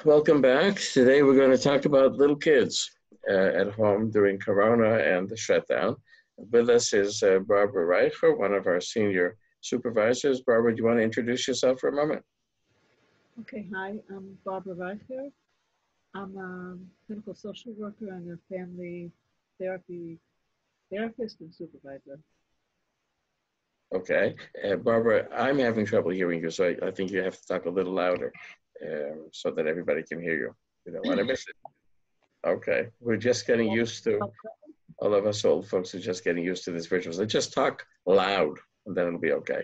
Welcome back. Today we're going to talk about little kids at home during Corona and the shutdown. With us is Barbara Reicher, one of our senior supervisors. Barbara, do you want to introduce yourself for a moment? Okay, hi, I'm Barbara Reicher. I'm a clinical social worker and a family therapy therapist and supervisor. Okay. Barbara, I'm having trouble hearing you, so I think you have to talk a little louder so that everybody can hear you. You don't want to miss it. Okay. We're just getting used to, all of us old folks are just getting used to this visual. So just talk loud, and then it'll be okay.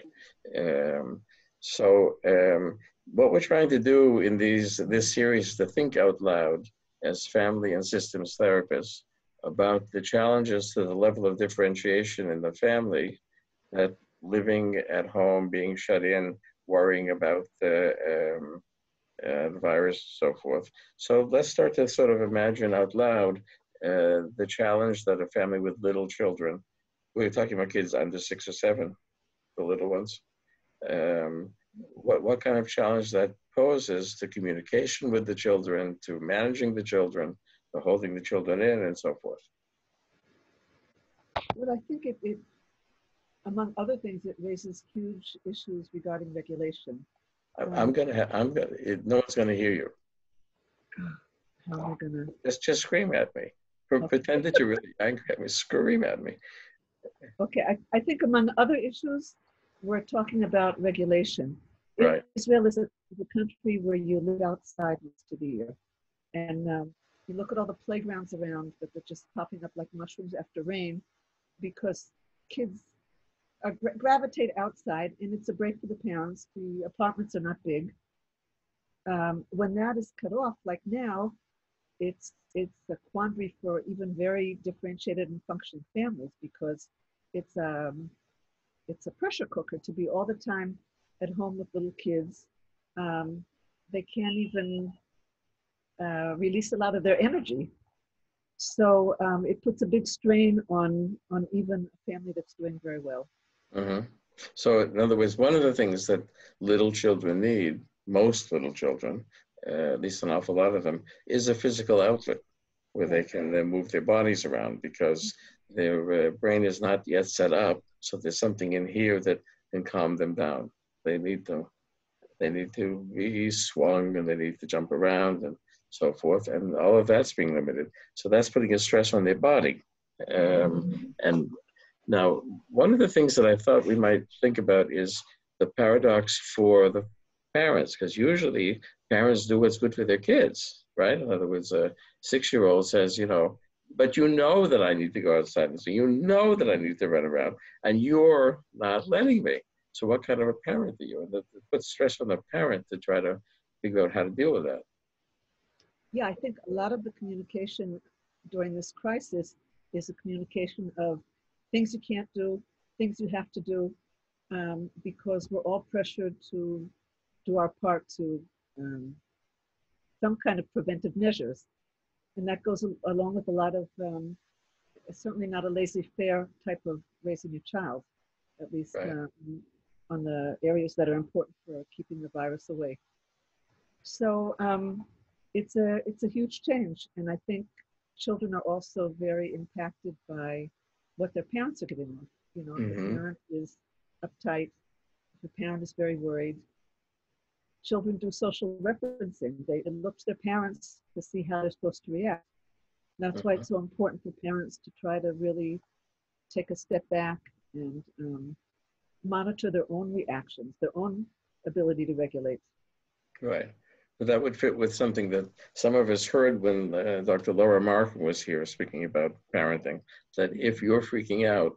Um, so what we're trying to do in this series is to think out loud as family and systems therapists about the challenges to the level of differentiation in the family that living at home, being shut in, worrying about the virus, so forth. So let's start to sort of imagine out loud the challenge that a family with little children, we're talking about kids under 6 or 7, the little ones, what kind of challenge that poses to communication with the children, to managing the children, to holding the children in, and so forth. Well, I think among other things, it raises huge issues regarding regulation. I'm gonna, no one's gonna hear you. How am I gonna? Just scream at me. Okay, Pretend that you're really angry at me. Scream at me. okay. I think among other issues, we're talking about regulation. Right. Israel is a country where you live outside most of the year. And you look at all the playgrounds around that are just popping up like mushrooms after rain because kids gravitate outside, and it's a break for the parents. The apartments are not big. When that is cut off, like now, it's a quandary for even very differentiated and functioning families because it's it's a pressure cooker to be all the time at home with little kids. They can't even release a lot of their energy. So it puts a big strain on even a family that's doing very well. Mm-hmm. So, in other words, one of the things that little children need, most little children, at least an awful lot of them, is a physical outlet where they can move their bodies around because their brain is not yet set up. So there's something in here that can calm them down. They need to, they need to be swung and they need to jump around and so forth. And all of that's being limited. So that's putting a stress on their body. And now, one of the things that I thought we might think about is the paradox for the parents, because usually parents do what's good for their kids, right? In other words, a 6-year-old says, but you know that I need to go outside and so you know that I need to run around, and you're not letting me. So what kind of a parent are you? And that puts stress on the parent to try to figure out how to deal with that. Yeah, I think a lot of the communication during this crisis is a communication of things you can't do, things you have to do, because we're all pressured to do our part to some kind of preventive measures. And that goes along with a lot of, certainly not a laissez-faire type of raising a child, at least Right. On the areas that are important for keeping the virus away. So it's a huge change, and I think children are also very impacted by what their parents are giving them. If the Mm-hmm. parent is uptight, if the parent is very worried, children do social referencing. They look to their parents to see how they're supposed to react. That's why Mm-hmm. it's so important for parents to try to really take a step back and monitor their own reactions, their own ability to regulate. Right. But that would fit with something that some of us heard when Dr. Laura Markham was here speaking about parenting, that if you're freaking out,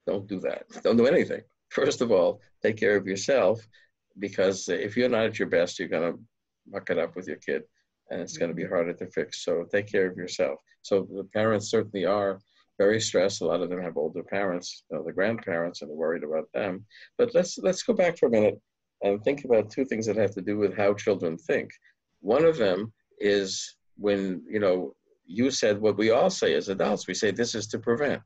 don't do that. Don't do anything. First of all, take care of yourself, because if you're not at your best, you're going to muck it up with your kid and it's going to be harder to fix. So take care of yourself. So the parents certainly are very stressed. A lot of them have older parents, the grandparents, and they're worried about them. But let's go back for a minute and think about two things that have to do with how children think. One of them is when, you said what we all say as adults. We say this is to prevent.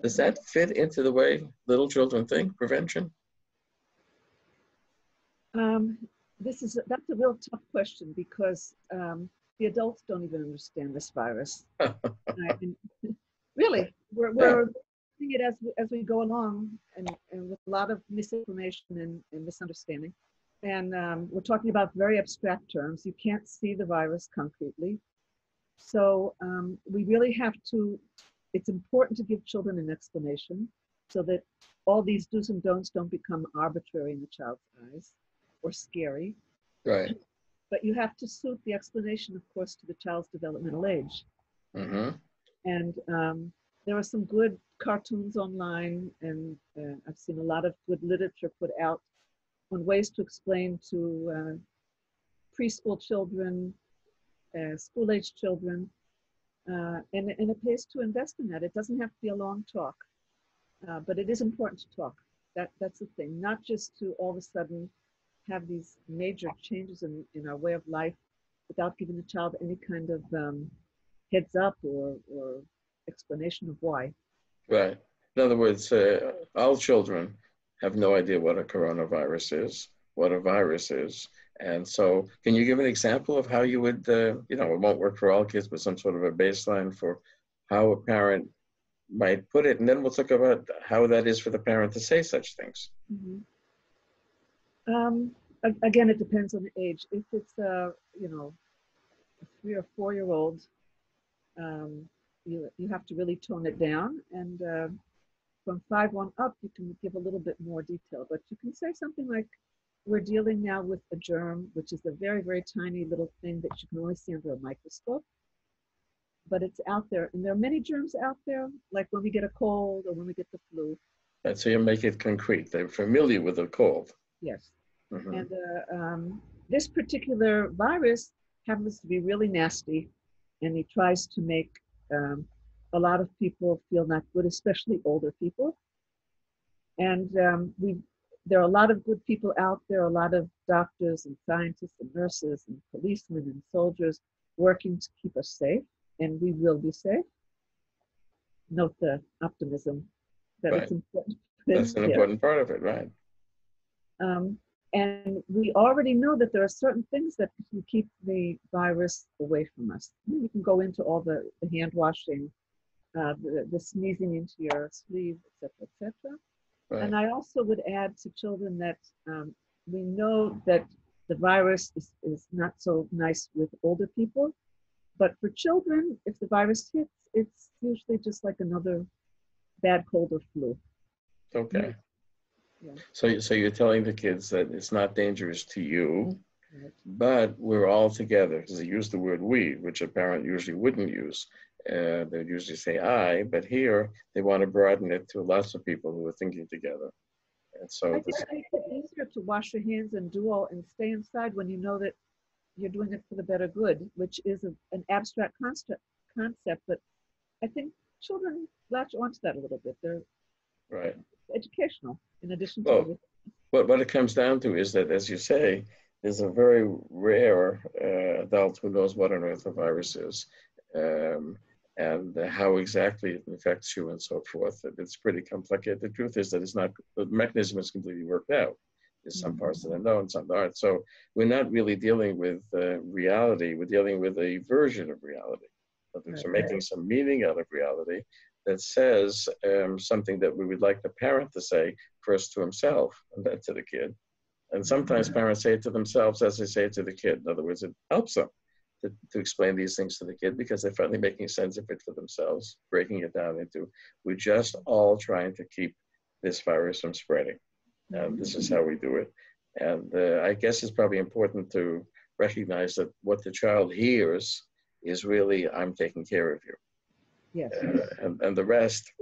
Does that fit into the way little children think, prevention? Um, that's a real tough question because the adults don't even understand this virus. And really, Yeah, we're seeing it as we go along, and with a lot of misinformation and misunderstanding. And we're talking about very abstract terms. You can't see the virus concretely. So we really have to, it's important to give children an explanation so that all these do's and don'ts don't become arbitrary in the child's eyes or scary. right. But you have to suit the explanation, of course, to the child's developmental age. Mm-hmm. And there are some good cartoons online, and I've seen a lot of good literature put out on ways to explain to preschool children, school-age children, and it pays to invest in that. It doesn't have to be a long talk, but it is important to talk. That's the thing, not just to all of a sudden have these major changes in our way of life without giving the child any kind of heads up or explanation of why. Right. In other words, all children have no idea what a coronavirus is, what a virus is. And so, can you give an example of how you would, it won't work for all kids, but some sort of a baseline for how a parent might put it? And then we'll talk about how that is for the parent to say such things. Mm-hmm. Again, it depends on the age. If it's a 3 or 4-year-old, you have to really tone it down. And from 5 on up, you can give a little bit more detail. But you can say something like, we're dealing now with a germ, which is a very, very tiny little thing that you can only see under a microscope. But it's out there. And there are many germs out there, like when we get a cold or when we get the flu. And so you make it concrete. They're familiar with the cold. Yes. Mm-hmm. And this particular virus happens to be really nasty, and he tries to make a lot of people feel not good, especially older people. And there are a lot of good people out there, a lot of doctors and scientists and nurses and policemen and soldiers working to keep us safe, and we will be safe. Note the optimism that Right. it's important. That's an important part of it, right? And we already know that there are certain things that can keep the virus away from us. You can go into all the hand washing, the sneezing into your sleeve, et cetera, et cetera. Right. And I also would add to children that we know that the virus is not so nice with older people, but for children, if the virus hits, it's usually just like another bad cold or flu. Okay. Yeah. So you're telling the kids that it's not dangerous to you, Right. but we're all together. Because they use the word we, which a parent usually wouldn't use. They'd usually say I, but here they want to broaden it to lots of people who are thinking together. And so I think it makes it easier to wash your hands and do all and stay inside when you know that you're doing it for the better good, which is an abstract concept. But I think children latch onto that a little bit. They're right. educational in addition to Well, everything. what it comes down to is that, as you say, there's a very rare adult who knows what on earth a virus is, and how exactly it affects you and so forth. It's pretty complicated. The truth is that the mechanism is completely worked out. There's some parts that are known, some aren't. So we're not really dealing with reality. We're dealing with a version of reality. So we're making some meaning out of reality that says something that we would like the parent to say first to himself and then to the kid. And sometimes parents say it to themselves as they say it to the kid. In other words, it helps them to explain these things to the kid because they're finally making sense of it for themselves, breaking it down into, we're just all trying to keep this virus from spreading. And this is how we do it. And I guess it's probably important to recognize that what the child hears is really, I'm taking care of you. Yes. And the rest,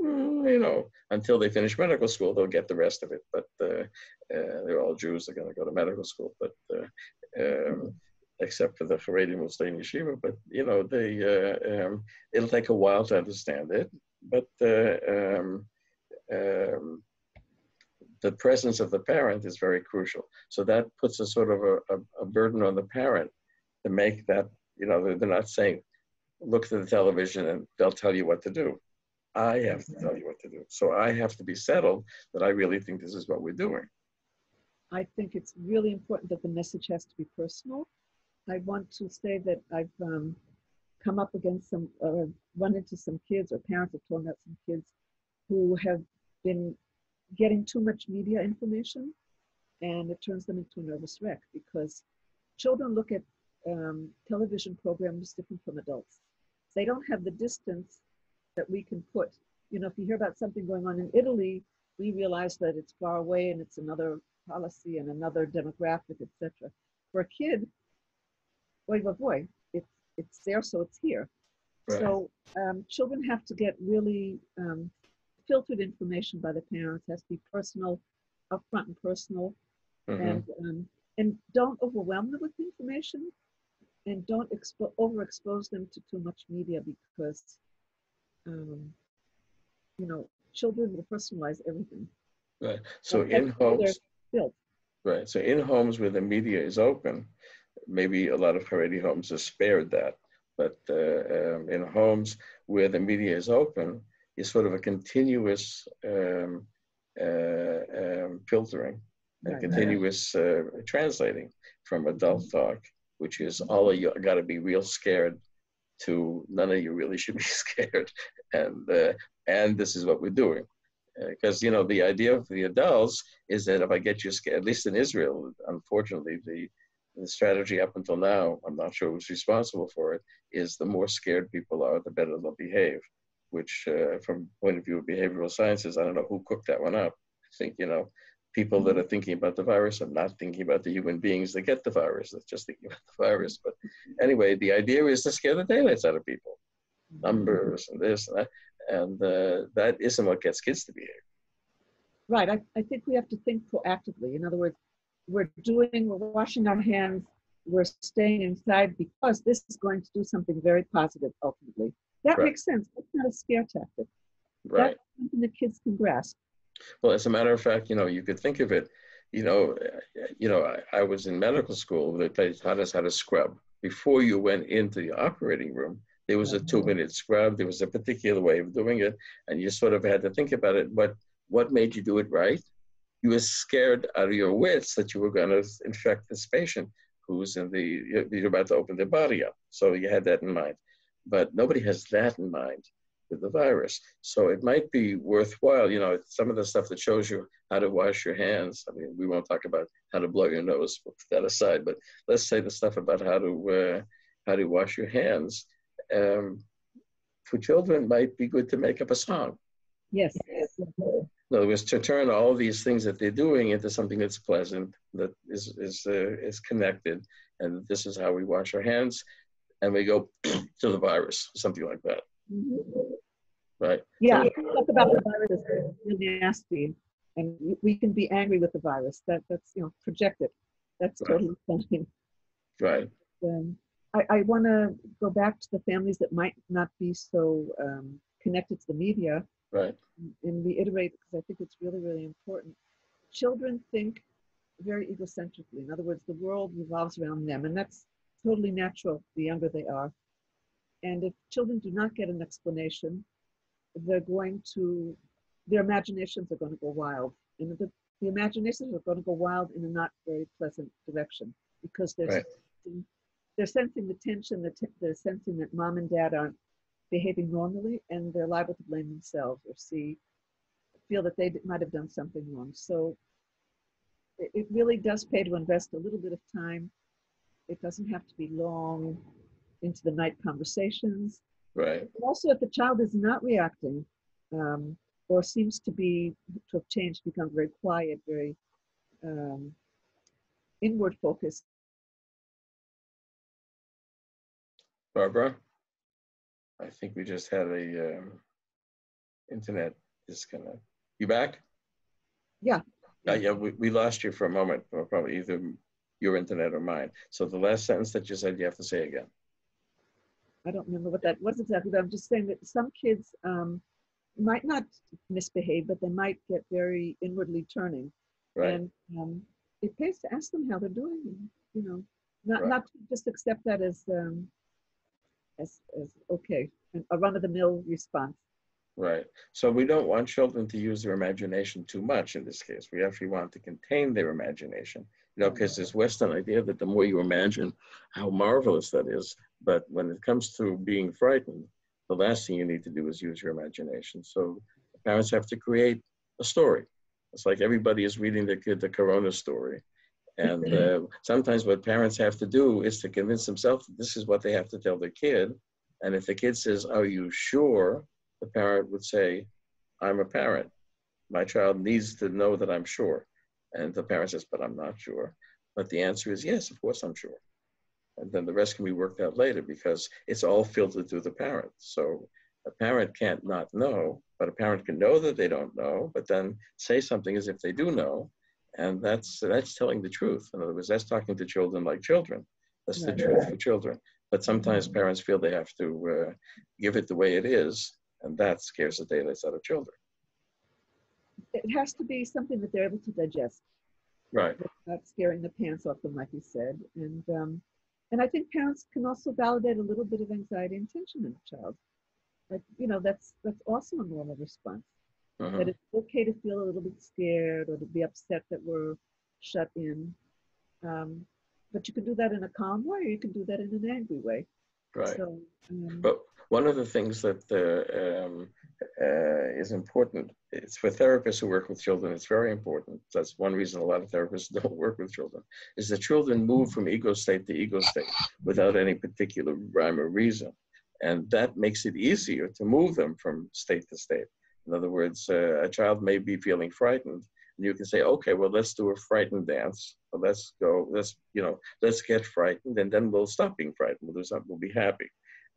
until they finish medical school, they'll get the rest of it. But they're all Jews, they're going to go to medical school. But except for the Haredim will stay in yeshiva. But, it'll take a while to understand it. But the presence of the parent is very crucial. So that puts a sort of a burden on the parent to make that, they're not saying, look to the television and they'll tell you what to do. I have to tell you what to do. So I have to be settled that I really think this is what we're doing. I think it's really important that the message has to be personal. I want to say that I've come up against run into some kids, or parents have told me about some kids who have been getting too much media information, and it turns them into a nervous wreck because children look at television programs different from adults. They don't have the distance that we can put. You know, if you hear about something going on in Italy, we realize that it's far away and it's another policy and another demographic, etc. For a kid, boy, boy, boy, it's there, so it's here. Right. So children have to get really filtered information by the parents. It has to be personal, upfront and personal, and don't overwhelm them with information, and don't overexpose them to too much media because you know, children will personalize everything. Right. So And in that's where homes, they're built. right. So in homes where the media is open, maybe a lot of Haredi homes are spared that. But in homes where the media is open, is sort of a continuous filtering and Right. continuous translating from adult talk, which is all of you got to be real scared, to none of you really should be scared, and this is what we're doing. Because you know the idea of the adults is that if I get you scared, at least in Israel, unfortunately, the strategy up until now, I'm not sure who's responsible for it, is the more scared people are, the better they'll behave. Which, from the point of view of behavioral sciences, I don't know who cooked that one up. I think, you know, people that are thinking about the virus are not thinking about the human beings that get the virus. They're just thinking about the virus. But anyway, the idea is to scare the daylights out of people. Numbers and this and that. And that isn't what gets kids to behave. Right. I think we have to think proactively. In other words, we're washing our hands, we're staying inside because this is going to do something very positive ultimately. That Right. makes sense. That's not a scare tactic. Right. That's something that kids can grasp. Well, as a matter of fact, you know, you could think of it, you know, I was in medical school. They taught us how to scrub. Before you went into the operating room, there was a 2-minute scrub. There was a particular way of doing it. And you sort of had to think about it. But what made you do it right? You were scared out of your wits that you were going to infect this patient who's you're about to open their body up. So you had that in mind. But nobody has that in mind with the virus. So it might be worthwhile, you know, some of the stuff that shows you how to wash your hands. I mean, we won't talk about how to blow your nose, we'll put that aside, but let's say the stuff about how to wash your hands. For children, might be good to make up a song. Yes. In other words, to turn all these things that they're doing into something that's pleasant, that is connected, and this is how we wash our hands, and we go to the virus, something like that. Right. Yeah, talk about the virus is really nasty, and we can be angry with the virus. That's you know, projected. That's totally fine. Right. I want to go back to the families that might not be so connected to the media. Right. And reiterate, because I think it's really, really important. Children think very egocentrically. In other words, the world revolves around them, and that's totally natural the younger they are. And if children do not get an explanation, their imaginations are going to go wild. And the imaginations are going to go wild in a not very pleasant direction because they're sensing the tension, they're sensing that mom and dad aren't behaving normally, and they're liable to blame themselves or feel that they might have done something wrong. So it really does pay to invest a little bit of time. It doesn't have to be long into the night conversations. Right. But also, if the child is not reacting or seems to have changed, become very quiet, very inward focused. Barbara, I think we just had a internet disconnect. You back? Yeah. Yeah, we lost you for a moment, or probably either your internet or mine. So the last sentence that you said, you have to say again. I don't remember what that was exactly, but I'm just saying that some kids might not misbehave, but they might get very inwardly turning. Right. And it pays to ask them how they're doing, you know, not to just accept that as okay, a run-of-the-mill response. Right. So we don't want children to use their imagination too much in this case. We actually want to contain their imagination, because this Western idea that the more you imagine, how marvelous that is. But when it comes to being frightened, the last thing you need to do is use your imagination. So parents have to create a story. It's like everybody is reading their kid the Corona story. And sometimes what parents have to do is to convince themselves that this is what they have to tell their kid. And if the kid says, "Are you sure?" the parent would say, "I'm a parent. My child needs to know that I'm sure." And the parent says, "But I'm not sure." But the answer is, "Yes, of course I'm sure." And then the rest can be worked out later, because it's all filtered through the parent. So a parent can't not know, but a parent can know that they don't know, but then say something as if they do know. And that's telling the truth. In other words, that's talking to children like children. That's the truth for children. But sometimes parents feel they have to give it the way it is, and that scares the daylights out of children. It has to be something that they're able to digest. Right. Not scaring the pants off them, like you said. And I think parents can also validate a little bit of anxiety and tension in a child. Like, that's also a normal response. That it's okay to feel a little bit scared or to be upset that we're shut in. But you can do that in a calm way, or you can do that in an angry way. Right. So, but one of the things that is important, it's for therapists who work with children, it's very important. That's one reason a lot of therapists don't work with children, is that children move from ego state to ego state without any particular rhyme or reason. And that makes it easier to move them from state to state. In other words, a child may be feeling frightened, and you can say, "Okay, well, let's do a frightened dance. Well, let's get frightened, and then we'll stop being frightened. We'll do something. We'll be happy."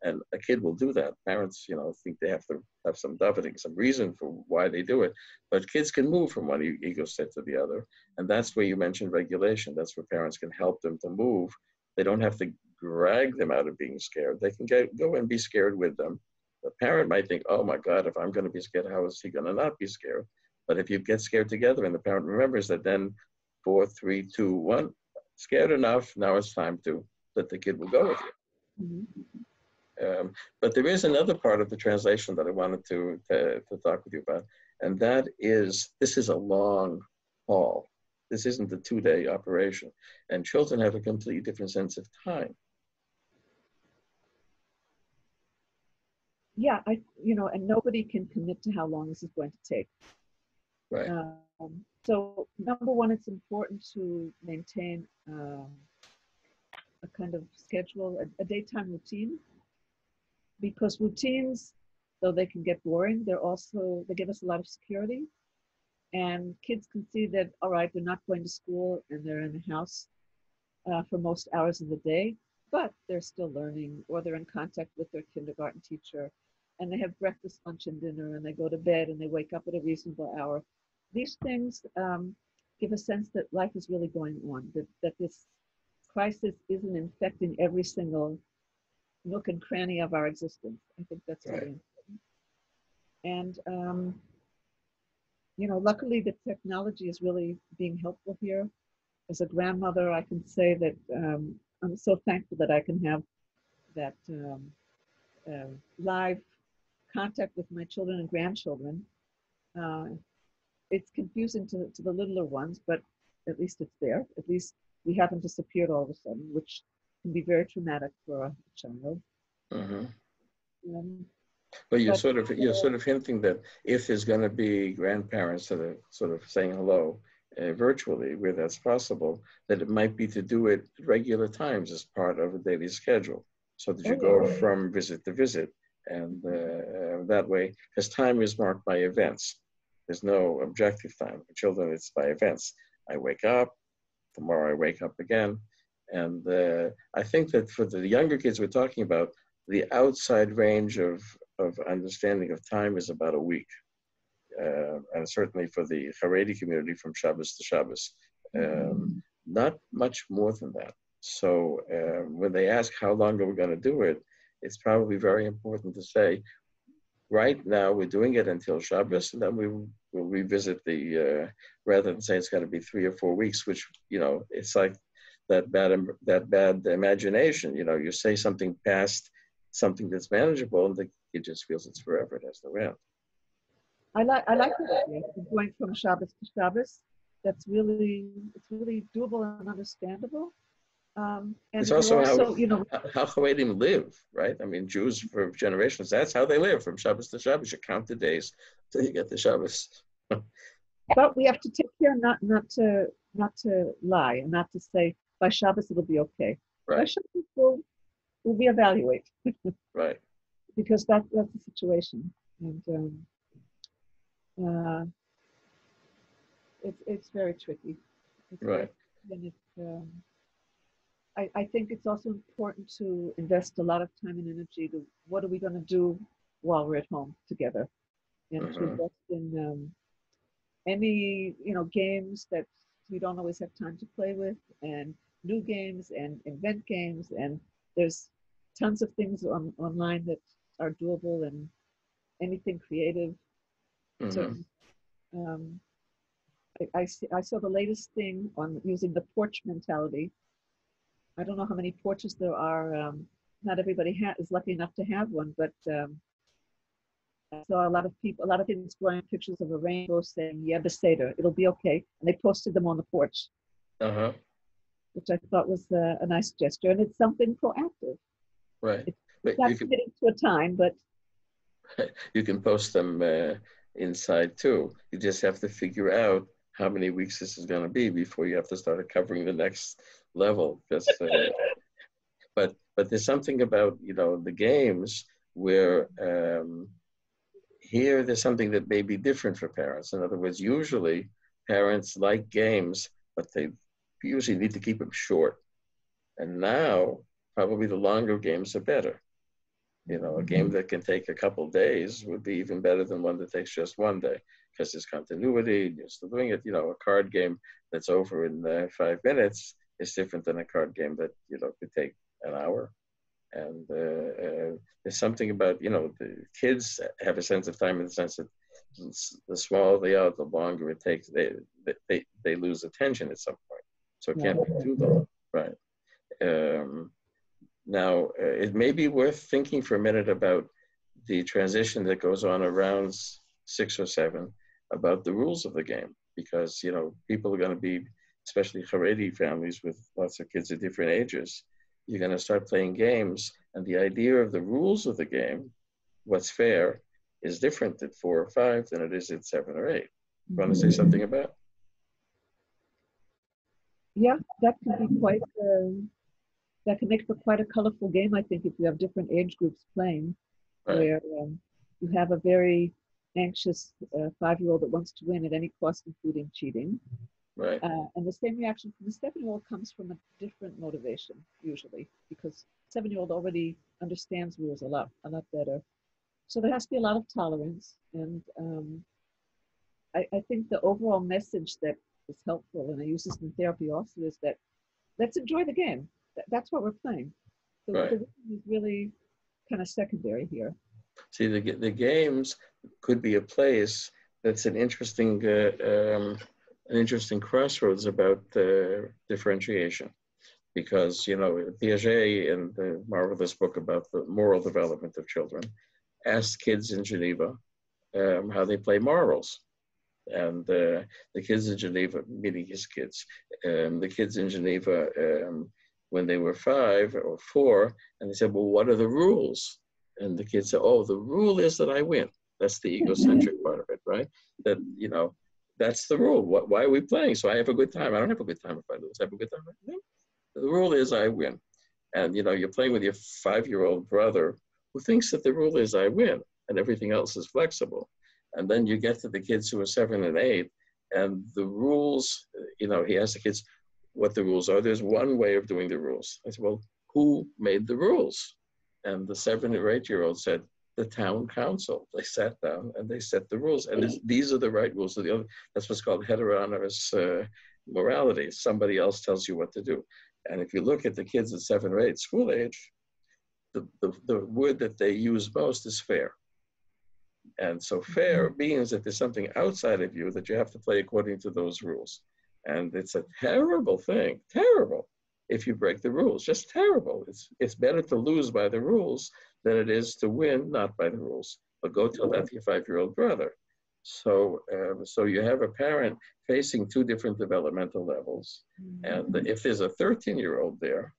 And a kid will do that. Parents, think they have to have some davening, some reason for why they do it. But kids can move from one ego state to the other. And that's where you mentioned regulation. That's where parents can help them to move. They don't have to drag them out of being scared. They can go and be scared with them. The parent might think, "Oh my God, if I'm going to be scared, how is he going to not be scared?" But if you get scared together and the parent remembers that, then 4, 3, 2, 1, scared enough, now it's time to let the kid will go with you. But there is another part of the translation that I wanted to talk with you about, and that is, this is a long haul. This isn't a 2-day operation, and children have a completely different sense of time. Yeah, and nobody can commit to how long this is going to take. Right. So number one, it's important to maintain a kind of schedule, a daytime routine, because routines, though they can get boring, they give us a lot of security, and kids can see that, all right, they're not going to school and they're in the house for most hours of the day, but they're still learning, or they're in contact with their kindergarten teacher, and they have breakfast, lunch, and dinner, and they go to bed and they wake up at a reasonable hour. These things give a sense that life is really going on, that this crisis isn't infecting every single nook and cranny of our existence. I think that's really important. And, luckily the technology is really being helpful here. As a grandmother, I can say that I'm so thankful that I can have that live contact with my children and grandchildren. It's confusing to the littler ones, but at least it's there. At least we haven't disappeared all of a sudden, which can be very traumatic for a child. But you're sort of hinting that if there's going to be grandparents that are sort of saying hello virtually, where that's possible, that it might be to do it at regular times as part of a daily schedule, so that you go from visit to visit, and that way, because time is marked by events. There's no objective time. For children, it's by events. I wake up, tomorrow I wake up again. And I think that for the younger kids we're talking about, the outside range of understanding of time is about a week. And certainly for the Haredi community, from Shabbos to Shabbos, not much more than that. So when they ask how long are we going to do it, it's probably very important to say, right now we're doing it until Shabbos, and then we will revisit rather than say it's going to be 3 or 4 weeks, which, it's like that bad imagination. You say something past something that's manageable, and the kid just feels it's forever. It has no end. I like that idea of going from Shabbos to Shabbos. It's really doable and understandable. It's And you're also also, how Haredim live, right? I mean, Jews for generations, that's how they live from Shabbos to Shabbos. You count the days till you get to Shabbos. but we have to take care not to lie and not to say by Shabbos it'll be okay. By Right, Shabbos we'll reevaluate right, because that's the situation. And uh, it's very tricky. It's very right. and I think it's also important to invest a lot of time and energy to what are we going to do while we're at home together, and to Hmm. invest in any games that we don't always have time to play with, and new games and invent games, and there's tons of things online that are doable, and anything creative. Hmm. Certainly, um, I saw the latest thing on using the porch mentality. I don't know how many porches there are. Not everybody is lucky enough to have one, but I saw a lot of people, a lot of things drawing pictures of a rainbow saying, "Yeah, Beseder, it'll be okay," and they posted them on the porch, Uh-huh. which I thought was a nice gesture, and it's something proactive. Right. It's But not committing to a time, but you can post them inside too. You just have to figure out how many weeks this is going to be before you have to start covering the next level. Because, but there's something about the games where here there's something that may be different for parents. In other words, usually parents like games, but they usually need to keep them short. And now probably the longer games are better. A game that can take a couple days would be even better than one that takes just one day because there's continuity. You're still doing it. A card game that's over in 5 minutes is different than a card game that could take an hour. And there's something about the kids have a sense of time in the sense that the smaller they are, the longer it takes. They lose attention at some point, so it yeah. can't be too long, right? Um, Now, it may be worth thinking for a minute about the transition that goes on around 6 or 7 about the rules of the game, because people are going to be, especially Haredi families with lots of kids at different ages. You're going to start playing games, and the idea of the rules of the game, what's fair, is different at 4 or 5 than it is at 7 or 8. You want to say something about? Yeah, that could be that can make for quite a colorful game. I think if you have different age groups playing, Right, where you have a very anxious 5-year-old that wants to win at any cost, including cheating. right, And the same reaction from the 7-year-old comes from a different motivation, usually, because 7-year-old already understands rules a lot better. So there has to be a lot of tolerance. And I think the overall message that is helpful, and I use this in therapy also, is that let's enjoy the game. That's what we're playing. The right. winning is really kind of secondary here. See, the games could be a place that's an interesting crossroads about differentiation, because Piaget in the marvelous book about the moral development of children asked kids in Geneva how they play morals, and the kids in Geneva, meeting his kids, the kids in Geneva when they were 5 or 4, and they said, "Well, what are the rules?" And the kids said, "Oh, the rule is that I win." That's the egocentric part of it, right? That that's the rule. Why are we playing? So I have a good time. I don't have a good time if I lose. I have a good time. No. The rule is I win. And you're playing with your 5-year-old brother who thinks that the rule is I win and everything else is flexible. And then you get to the kids who are 7 and 8, and the rules, he asks the kids what the rules are. There's one way of doing the rules. I said, "Well, who made the rules?" And the 7 or 8-year-old said, "The town council." They sat down and they set the rules. And these are the right rules. That's what's called heteronomous morality. Somebody else tells you what to do. And if you look at the kids at 7 or 8, school age, the word that they use most is fair. And so fair means that there's something outside of you that you have to play according to those rules. And it's a terrible thing, terrible, if you break the rules, just terrible. It's better to lose by the rules than it is to win not by the rules. But go tell that to your 5-year-old brother. So you have a parent facing two different developmental levels. And if there's a 13-year-old there,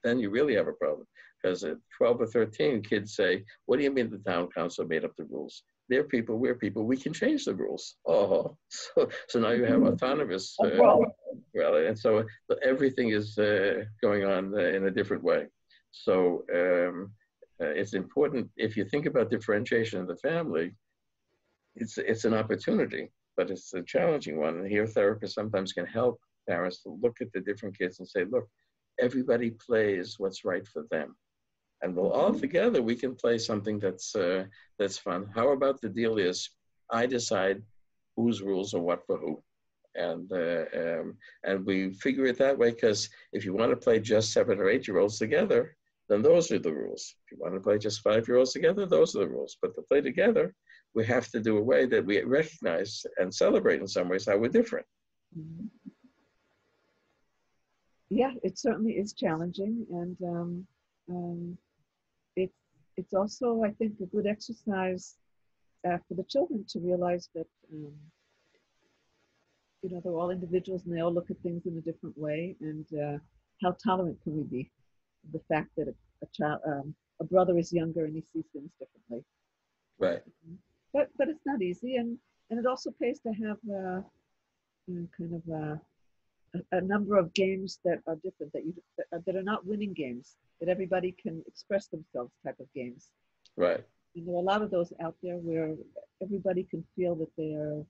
then you really have a problem. Because at 12 or 13, kids say, what do you mean the town council made up the rules? They're people, we're people, we can change the rules. Oh, so now you have autonomous, and so everything is going on in a different way. So it's important, if you think about differentiation in the family, it's an opportunity, but it's a challenging one. And here therapists sometimes can help parents to look at the different kids and say, look, everybody plays what's right for them. And we'll all together, we can play something that's fun. How about the deal is, I decide whose rules are what for who. And we figure it that way, because if you want to play just 7 or 8-year-olds together, then those are the rules. If you want to play just 5-year-olds together, those are the rules. But to play together, we have to do a way that we recognize and celebrate in some ways how we're different. Yeah, it certainly is challenging, and it's also, I think, a good exercise for the children to realize that they're all individuals and they all look at things in a different way, and how tolerant can we be of the fact that a brother is younger and he sees things differently. Right. But it's not easy, and it also pays to have kind of a number of games that are different, that are not winning games, that everybody can express themselves type of games. Right. And there are a lot of those out there where everybody can feel that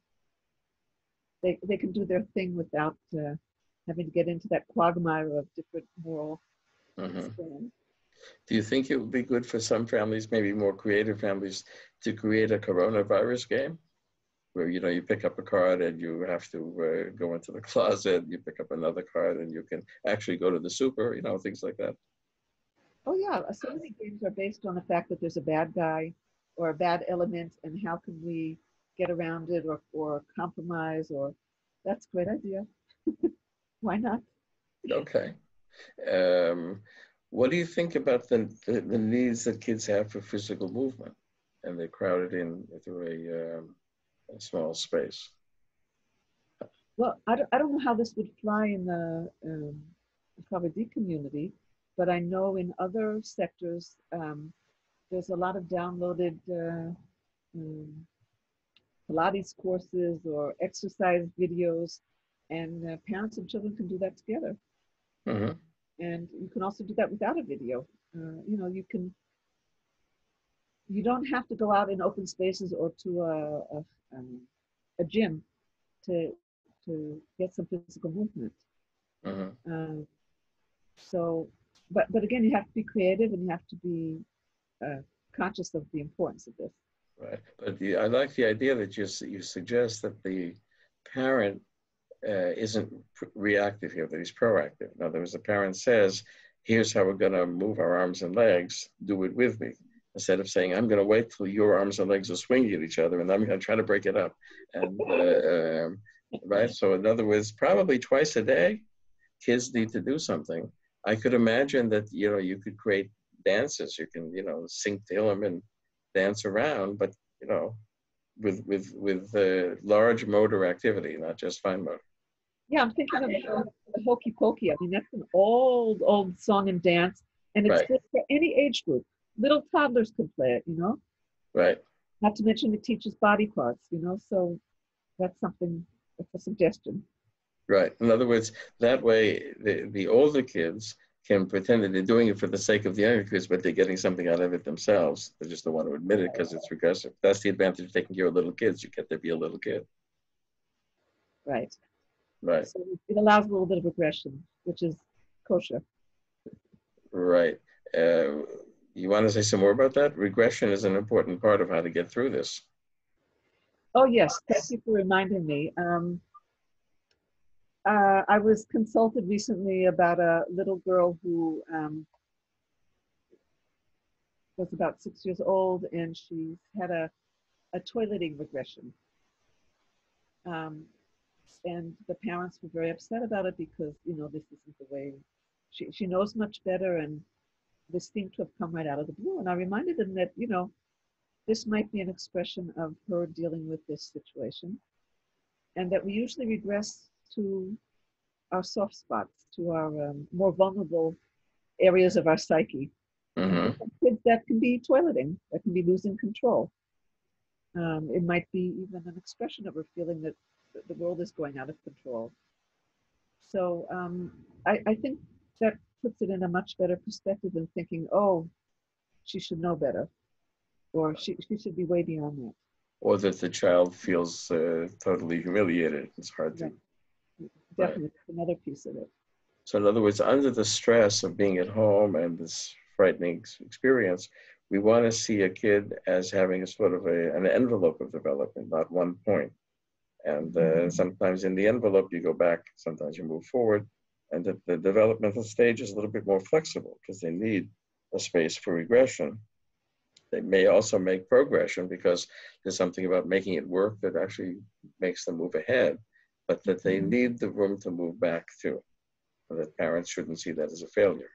they can do their thing without having to get into that quagmire of different moral stands. Do you think it would be good for some families, maybe more creative families, to create a coronavirus game where, you pick up a card and you have to go into the closet, you pick up another card and you can actually go to the super, things like that? Oh yeah, so many games are based on the fact that there's a bad guy or a bad element, and how can we get around it or compromise, or that's a great idea. Why not? Okay. What do you think about the needs that kids have for physical movement, and they're crowded into a small space? Well, I don't know how this would fly in the Kavadi community, but I know in other sectors there's a lot of downloaded Pilates courses or exercise videos, and parents and children can do that together. Mm-hmm. And you can also do that without a video. You don't have to go out in open spaces or to a gym to get some physical movement. Mm-hmm. But again, you have to be creative, and you have to be conscious of the importance of this. Right. But I like the idea that you suggest that the parent isn't reactive here, that he's proactive. In other words, the parent says, here's how we're going to move our arms and legs, do it with me. Instead of saying, I'm going to wait till your arms and legs are swinging at each other and I'm going to try to break it up. And right. So in other words, probably twice a day, kids need to do something. I could imagine that, you could create dances. You can, sing to them and dance around, but, with large motor activity, not just fine motor. Yeah, I'm thinking of the Hokey Pokey. I mean, that's an old song and dance, and it's good for any age group. Little toddlers can play it, Right. Not to mention it teaches body parts, so that's a suggestion. Right. In other words, that way the older kids can pretend that they're doing it for the sake of the younger kids, but they're getting something out of it themselves. They just don't want to admit it because it's regressive. That's the advantage of taking care of little kids. You get to be a little kid. Right. Right. So it allows a little bit of regression, which is kosher. Right. You want to say some more about that? Regression is an important part of how to get through this. Oh, yes. Thank you for reminding me. I was consulted recently about a little girl who was about 6 years old, and she's had a toileting regression. And the parents were very upset about it because, this isn't the way she knows much better, and this seemed to have come right out of the blue. And I reminded them that, this might be an expression of her dealing with this situation, and that we usually regress to our soft spots, to our more vulnerable areas of our psyche. And for Mm-hmm. some kids, that can be toileting, that can be losing control. It might be even an expression of her feeling that the world is going out of control. So I think that puts it in a much better perspective than thinking, oh, she should know better, or she should be way beyond that. Or that the child feels totally humiliated. It's hard to, Right. right. Definitely, that's another piece of it. So in other words, under the stress of being at home and this frightening experience, we want to see a kid as having a sort of an envelope of development, not one point. And sometimes in the envelope, you go back, sometimes you move forward, and that the developmental stage is a little bit more flexible because they need a space for regression. They may also make progression because there's something about making it work that actually makes them move ahead, but that they need the room to move back to. And that parents shouldn't see that as a failure.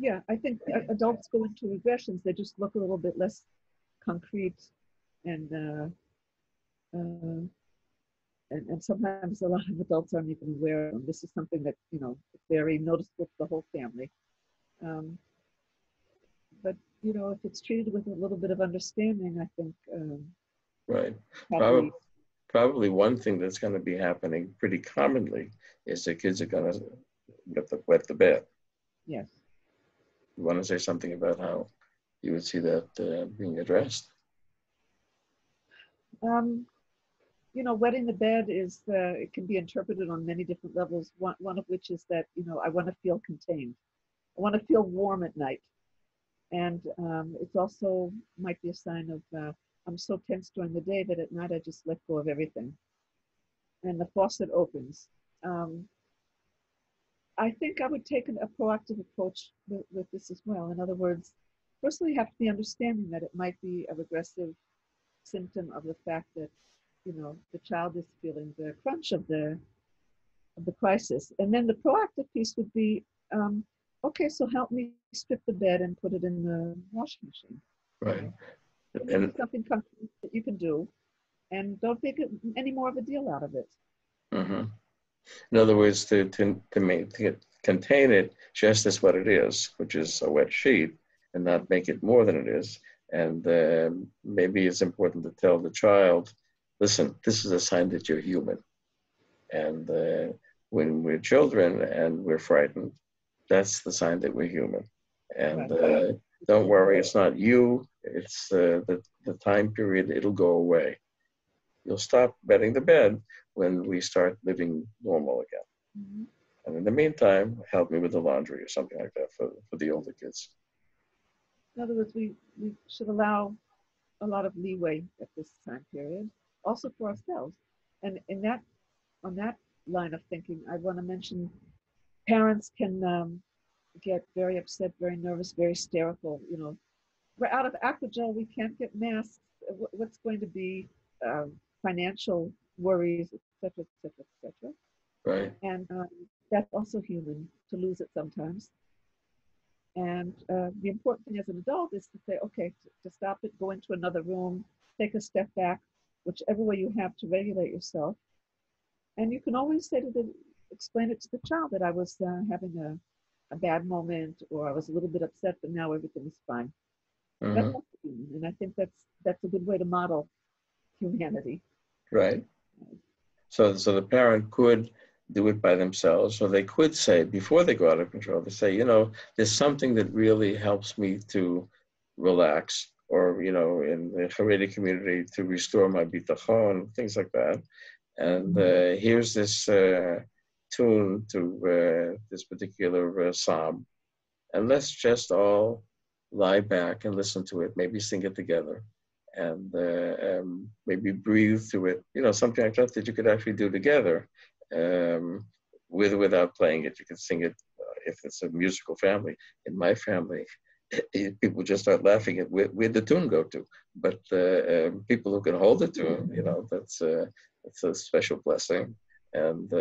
Yeah, I think adults go into regressions. They just look a little bit less concrete, and uh, and sometimes a lot of adults aren't even aware of them. This is something that is very noticeable to the whole family. Um, but if it's treated with a little bit of understanding, I think Right. probably Probably one thing that's going to be happening pretty commonly is that kids are going to wet the bed. yes. You want to say something about how you would see that being addressed? Um, wetting the bed is it can be interpreted on many different levels. One of which is that I want to feel contained. I want to feel warm at night, and it's also might be a sign of I'm so tense during the day that at night I just let go of everything, and the faucet opens. Um, I think I would take a proactive approach with this as well. In other words, first we have to be understanding that it might be a regressive symptom of the fact that the child is feeling the crunch of the crisis. And then the proactive piece would be, okay, so help me strip the bed and put it in the washing machine. Right. It's something concrete that you can do, and don't make it any more of a deal out of it. Mm-hmm. In other words, to contain it just as what it is, which is a wet sheet, and not make it more than it is. And maybe it's important to tell the child, listen, this is a sign that you're human. And when we're children and we're frightened, that's the sign that we're human. And Right. don't worry, it's not you, it's the time period, it'll go away. You'll stop wetting the bed when we start living normal again. Mm-hmm. And in the meantime, help me with the laundry or something like that for the older kids. In other words, we should allow a lot of leeway at this time period, also for ourselves. And on that line of thinking, I want to mention parents can get very upset, very nervous, very hysterical. We're out of aquagel, we can't get masks. What's going to be financial worries, etc., etc., etc. Right. And that's also human to lose it sometimes. And the important thing as an adult is to say, okay, to stop it, go into another room, take a step back, whichever way you have to regulate yourself. And you can always explain it to the child that I was having a bad moment, or I was a little bit upset, but now everything is fine. That's Mm-hmm. also human, and I think that's a good way to model humanity. Right. So the parent could do it by themselves, or they could say before they go out of control, they say, there's something that really helps me to relax, or in the Haredi community to restore my bitachon, things like that. And here's this tune to this particular psalm, and let's just all lie back and listen to it, maybe sing it together, and maybe breathe through it, something like that you could actually do together, with or without playing it. You could sing it if it's a musical family. In my family, people just start laughing at where the tune go to. But people who can hold the tune, that's a special blessing. And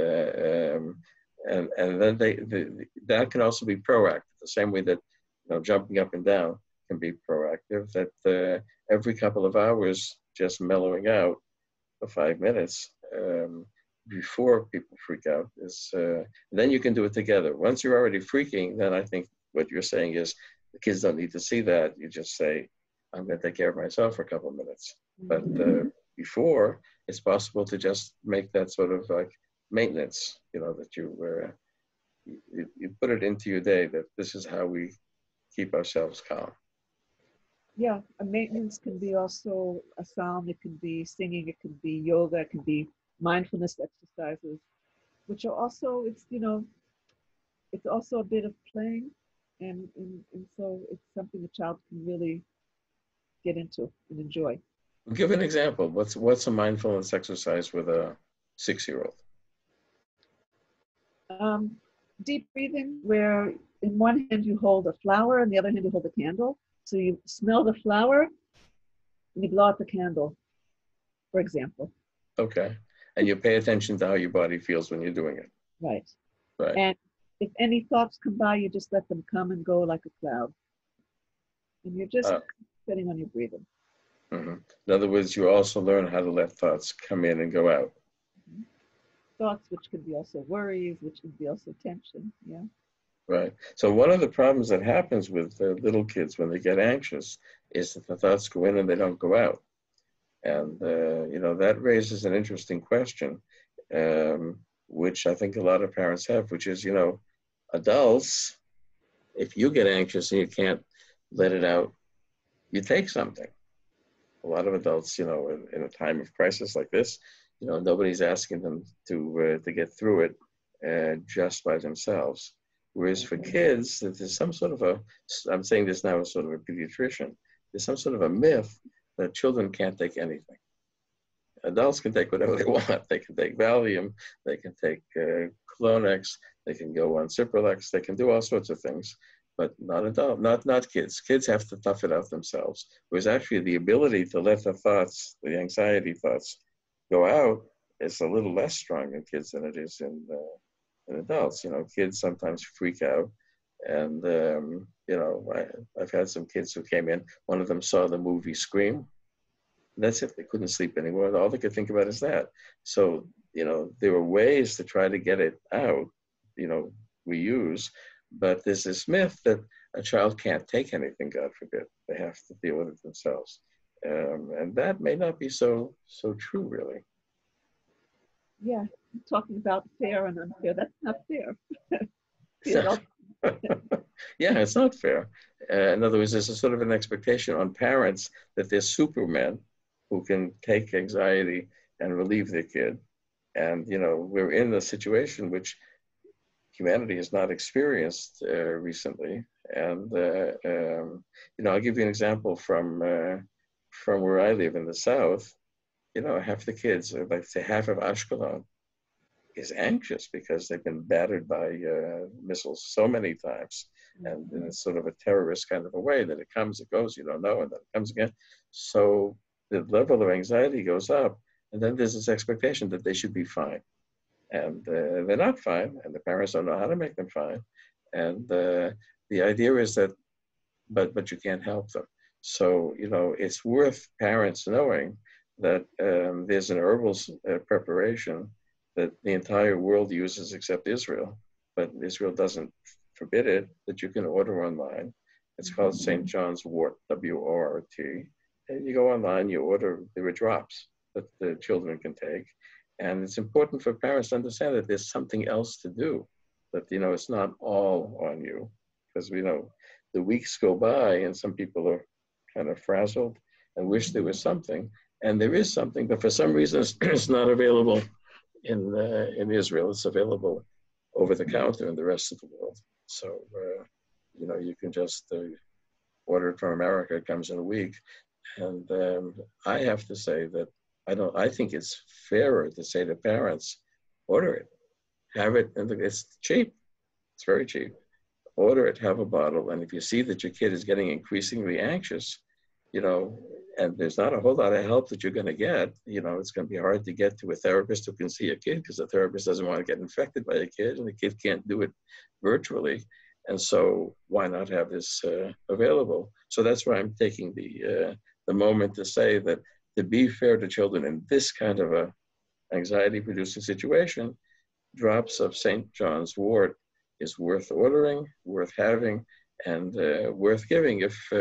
and then that can also be proactive, the same way that jumping up and down can be proactive, that every couple of hours, just mellowing out for 5 minutes before people freak out is, then you can do it together. Once you're already freaking, then I think what you're saying is the kids don't need to see that. You just say, I'm going to take care of myself for a couple of minutes. But before, it's possible to just make that sort of like maintenance, that you put it into your day, that this is how we keep ourselves calm. Yeah, a maintenance can be also a psalm, it can be singing, it can be yoga, it can be mindfulness exercises, which are also, it's also a bit of playing, and so it's something a child can really get into and enjoy. Give an example. What's a mindfulness exercise with a 6-year-old? Deep breathing, where in one hand you hold a flower and the other hand you hold a candle. So you smell the flower and you blow out the candle, for example. Okay. And you pay attention to how your body feels when you're doing it. Right. Right. And if any thoughts come by, you just let them come and go like a cloud. And you're just sitting on your breathing. Mm-hmm. In other words, you also learn how to let thoughts come in and go out. Mm-hmm. Thoughts, which could be also worries, which could be also tension. Yeah. Right. So one of the problems that happens with little kids when they get anxious is that the thoughts go in and they don't go out. And, that raises an interesting question, which I think a lot of parents have, which is, adults, if you get anxious and you can't let it out, you take something. A lot of adults, in a time of crisis like this, nobody's asking them to get through it just by themselves. Whereas for kids, there's some sort of I'm saying this now as sort of a pediatrician, there's some sort of a myth that children can't take anything. Adults can take whatever they want. They can take Valium, they can take Clonex, they can go on Cipralex, they can do all sorts of things, but not kids. Kids have to tough it out themselves. Whereas actually the ability to let the anxiety thoughts go out is a little less strong in kids than it is in adults. Kids sometimes freak out. And, I've had some kids who came in, one of them saw the movie Scream. That's it. They couldn't sleep anymore. All they could think about is that. So, there were ways to try to get it out, we use, but there's this myth that a child can't take anything, God forbid. They have to deal with it themselves. And that may not be so true, really. Yeah, talking about fair and unfair, that's not fair. Yeah, it's not fair. In other words, there's a sort of an expectation on parents that they're supermen who can take anxiety and relieve their kid. And, we're in a situation which humanity has not experienced recently. And, I'll give you an example from where I live in the South. Half the kids, like say half of Ashkelon, is anxious because they've been battered by missiles so many times, and in a sort of a terrorist kind of a way that it comes, it goes, you don't know, and then it comes again. So the level of anxiety goes up, and then there's this expectation that they should be fine, and they're not fine, and the parents don't know how to make them fine, and the idea is that, but you can't help them. So it's worth parents knowing that there's an herbal preparation that the entire world uses except Israel, but Israel doesn't forbid it, that you can order online. It's called St. John's Wort, W-O-R-T. And you go online, you order, there are drops that the children can take. And it's important for parents to understand that there's something else to do, that, it's not all on you. Because the weeks go by and some people are kind of frazzled and wish there was something. And there is something, but for some reason it's not available in Israel. It's available over the counter in the rest of the world. So, you can just order it from America. It comes in a week. And I have to say that I think it's fairer to say to parents, order it, have it, and it's cheap. It's very cheap. Order it, have a bottle. And if you see that your kid is getting increasingly anxious, and there's not a whole lot of help that you're going to get, it's going to be hard to get to a therapist who can see a kid because the therapist doesn't want to get infected by a kid and the kid can't do it virtually. And so why not have this available? So that's why I'm taking the moment to say that to be fair to children in this kind of a anxiety-producing situation, drops of St. John's wort is worth ordering, worth having, and worth giving if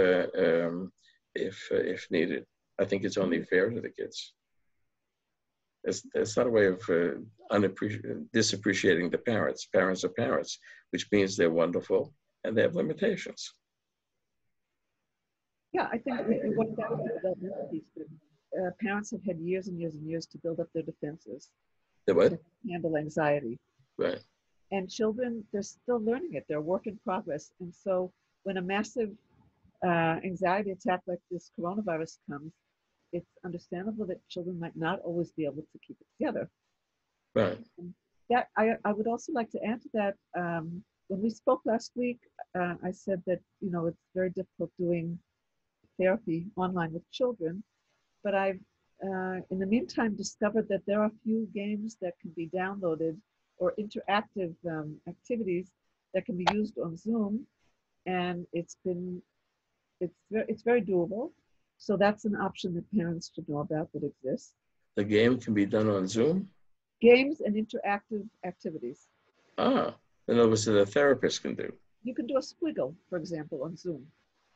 needed. I think it's only fair to the kids. It's not a way of disappreciating the parents. Parents are parents, which means they're wonderful and they have limitations. Yeah, I think what about the developmental piece, parents have had years and years and years to build up their defenses The what? to handle anxiety. Right. And children, they're still learning it. They're a work in progress. And so when a massive anxiety attack like this coronavirus comes, it's understandable that children might not always be able to keep it together. Right. And that I would also like to add to that. When we spoke last week, I said that it's very difficult doing therapy online with children, but I've in the meantime discovered that there are a few games that can be downloaded or interactive activities that can be used on Zoom, and it's very doable. So that's an option that parents should know about that exists. The game can be done on Zoom? Games and interactive activities. Ah, in other words, that a therapist can do. You can do a squiggle, for example, on Zoom.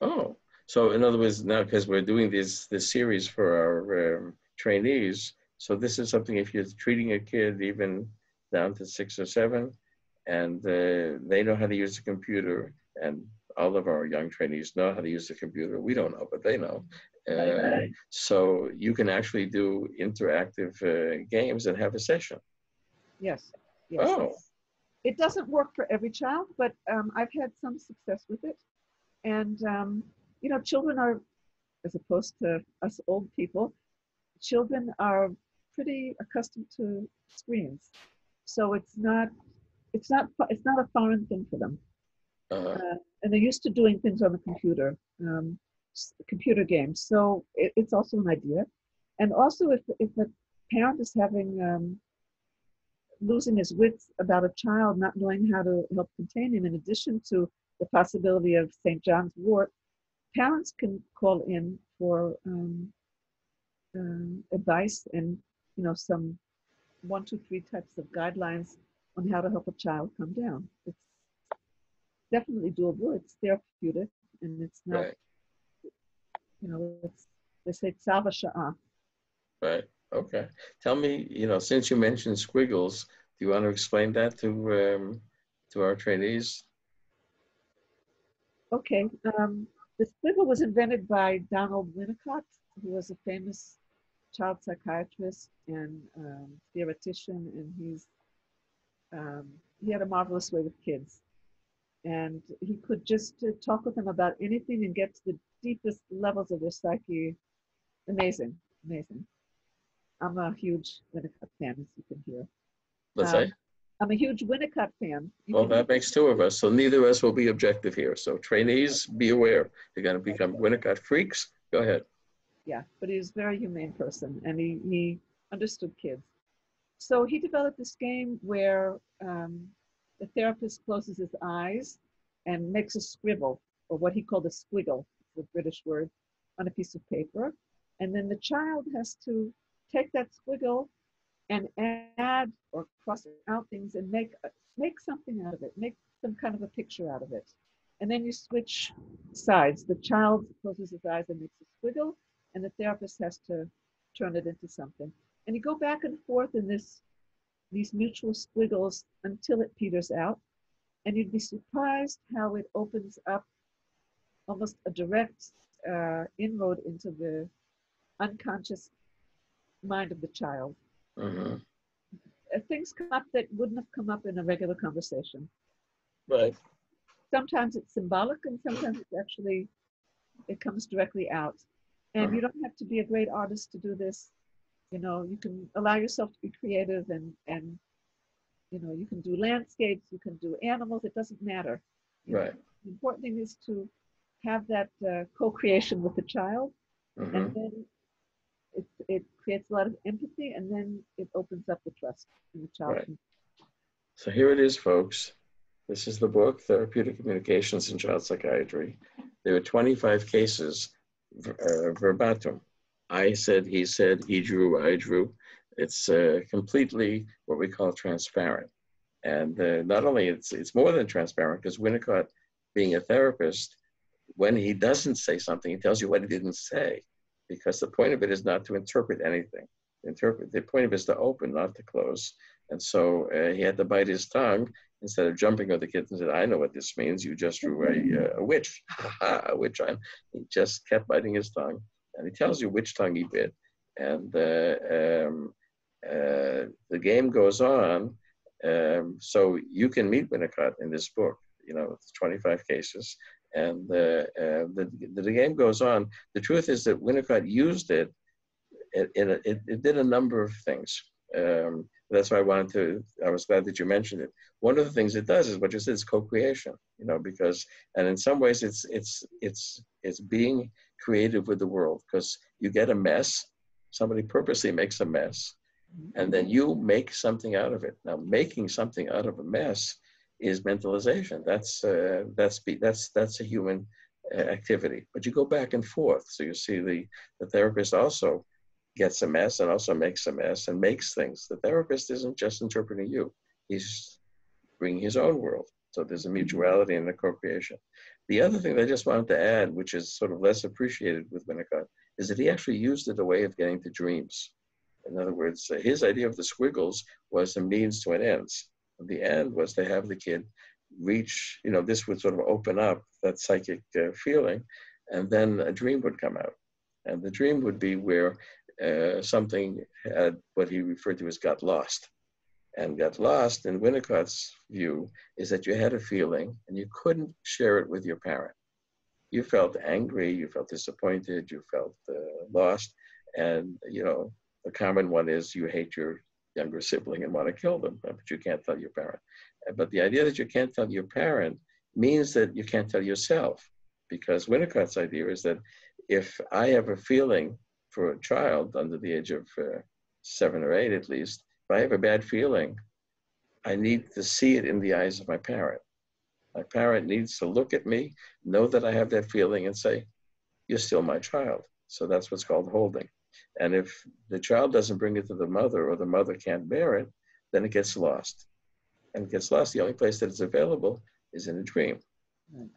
Oh, so in other words, now because we're doing this series for our trainees, so this is something if you're treating a kid even down to 6 or 7, and they know how to use the computer, and all of our young trainees know how to use the computer. We don't know, but they know. So you can actually do interactive games and have a session. Yes. Oh. It doesn't work for every child, but I've had some success with it. And, children are, as opposed to us old people, children are pretty accustomed to screens. So it's not a foreign thing for them. And they're used to doing things on the computer, computer games. So it's also an idea. And also if a parent is having, losing his wits about a child not knowing how to help contain him, in addition to the possibility of St. John's wort, parents can call in for advice and some 1, 2, 3 types of guidelines on how to help a child come down. It's definitely doable. It's therapeutic, and it's not. Right. They say tzava sha'ah. Right. Okay. Tell me, since you mentioned squiggles, do you want to explain that to our trainees? Okay. The squiggle was invented by Donald Winnicott, who was a famous child psychiatrist and theoretician, and he had a marvelous way with kids. And he could just talk with them about anything and get to the deepest levels of their psyche. Amazing. I'm a huge Winnicott fan, as you can hear. Let's say. I'm a huge Winnicott fan. Well, that makes 2 of us, so neither of us will be objective here. So trainees, be aware. You're going to become Winnicott freaks. Go ahead. Yeah, but he was a very humane person, and he understood kids. So he developed this game where the therapist closes his eyes and makes a scribble, or what he called a squiggle, the British word, on a piece of paper. And then the child has to take that squiggle and add or cross out things and make something out of it, make some kind of a picture out of it. And then you switch sides. The child closes his eyes and makes a squiggle, and the therapist has to turn it into something. And you go back and forth in these mutual squiggles until it peters out. And you'd be surprised how it opens up almost a direct inroad into the unconscious mind of the child. Mm-hmm. Things come up that wouldn't have come up in a regular conversation. Right. Sometimes it's symbolic, and sometimes it comes directly out. And you don't have to be a great artist to do this. You can allow yourself to be creative, and you can do landscapes, you can do animals, it doesn't matter. Right. The important thing is to have that co-creation with the child, and then it creates a lot of empathy, and then it opens up the trust in the child. Right. So here it is, folks. This is the book, Therapeutic Communications in Child Psychiatry. There are 25 cases verbatim. I said, he drew, I drew. It's completely what we call transparent. And not only it's more than transparent, because Winnicott, being a therapist, when he doesn't say something, he tells you what he didn't say, because the point of it is not to interpret anything. The point of it is to open, not to close. And so he had to bite his tongue instead of jumping on the kids and said, I know what this means. You just drew a witch, a witch on. He just kept biting his tongue. And he tells you which tongue he bit. And the game goes on. So you can meet Winnicott in this book, it's 25 cases. And the game goes on. The truth is that Winnicott used it. It did a number of things. That's why I was glad that you mentioned it. One of the things it does is what you said, is co-creation, because, and in some ways it's being creative with the world, because you get a mess, somebody purposely makes a mess, and then you make something out of it. Now, making something out of a mess is mentalization. That's a human activity. But you go back and forth. So you see the therapist also gets a mess and also makes a mess and makes things. The therapist isn't just interpreting you. He's bringing his own world. So there's a mutuality and a co-creation. The other thing that I just wanted to add, which is sort of less appreciated with Winnicott, is that he actually used it as a way of getting to dreams. In other words, his idea of the squiggles was a means to an end. The end was to have the kid reach, this would sort of open up that psychic feeling, and then a dream would come out. And the dream would be where something had what he referred to as got lost. And got lost, in Winnicott's view, is that you had a feeling and you couldn't share it with your parent. You felt angry, you felt disappointed, you felt lost. And, the common one is you hate your younger sibling and want to kill them, but you can't tell your parent. But the idea that you can't tell your parent means that you can't tell yourself, because Winnicott's idea is that if I have a feeling for a child under the age of 7 or 8 at least, if I have a bad feeling, I need to see it in the eyes of my parent. My parent needs to look at me, know that I have that feeling, and say, you're still my child. So that's what's called holding. And if the child doesn't bring it to the mother, or the mother can't bear it, then it gets lost. And it gets lost. The only place that it's available is in a dream.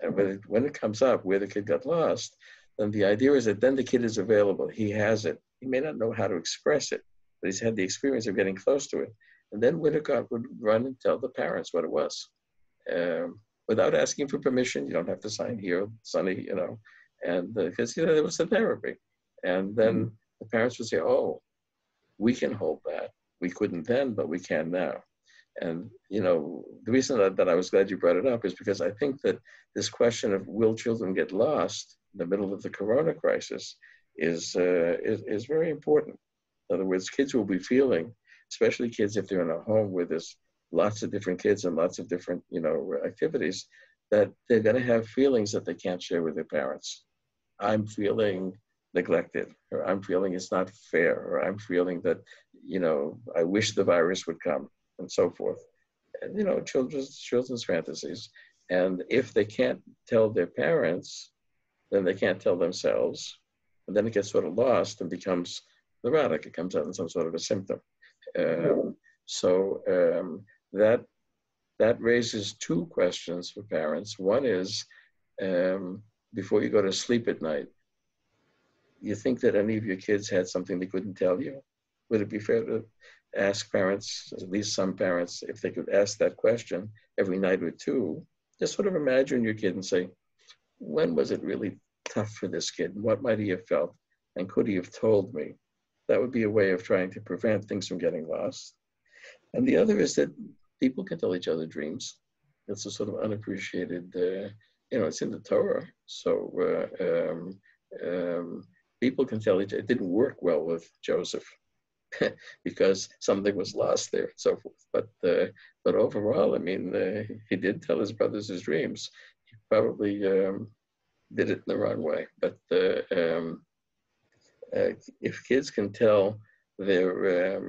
And when it comes up where the kid got lost, then the idea is that then the kid is available. He has it. He may not know how to express it, but he's had the experience of getting close to it. And then Winnicott would run and tell the parents what it was. Without asking for permission. You don't have to sign here, Sonny, and because, there was a therapy. And then the parents would say, oh, we can hold that. We couldn't then, but we can now. And, the reason that I was glad you brought it up is because I think that this question of will children get lost in the middle of the Corona crisis is very important. In other words, kids will be feeling, especially kids if they're in a home where there's lots of different kids and lots of different, activities, that they're going to have feelings that they can't share with their parents. I'm feeling neglected, or I'm feeling it's not fair, or I'm feeling that, I wish the virus would come, and so forth. And, children's fantasies. And if they can't tell their parents, then they can't tell themselves. And then it gets sort of lost and becomes neurotic. It comes out in some sort of a symptom. That raises two questions for parents. One is, before you go to sleep at night, you think that any of your kids had something they couldn't tell you? Would it be fair to ask parents, at least some parents, if they could ask that question every night or two, just sort of imagine your kid and say, when was it really tough for this kid? What might he have felt? And could he have told me? That would be a way of trying to prevent things from getting lost. And the other is that people can tell each other dreams. It's a sort of unappreciated, it's in the Torah. So people can tell each other. It didn't work well with Joseph because something was lost there and so forth. But overall, he did tell his brothers his dreams. He probably did it in the wrong way. But if kids can tell their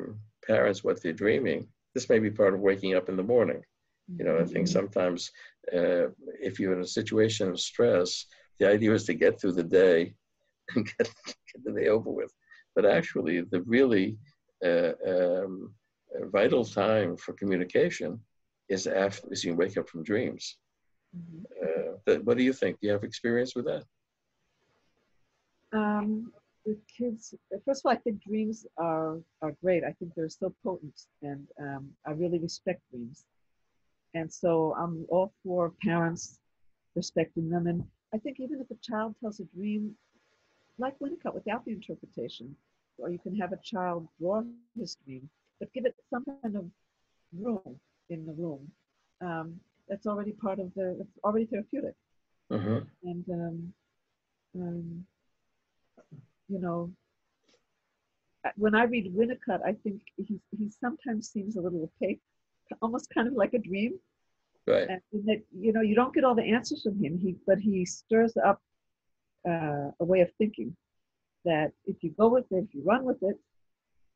parents what they're dreaming, this may be part of waking up in the morning. You know, I think sometimes if you're in a situation of stress, the idea is to get through the day and get the day over with. But actually, the really vital time for communication is after as you wake up from dreams. What do you think? Do you have experience with that? With kids, first of all, I think dreams are great. I think they're so potent, and I really respect dreams. And so I'm all for parents respecting them. And I think even if a child tells a dream, like Winnicott, without the interpretation, or you can have a child draw his dream, but give it some kind of room in the room. That's already part of it's already therapeutic. And, um, you know, when I read Winnicott, I think he sometimes seems a little opaque, almost kind of like a dream. Right. And that, you don't get all the answers from him, but he stirs up a way of thinking that if you go with it, if you run with it,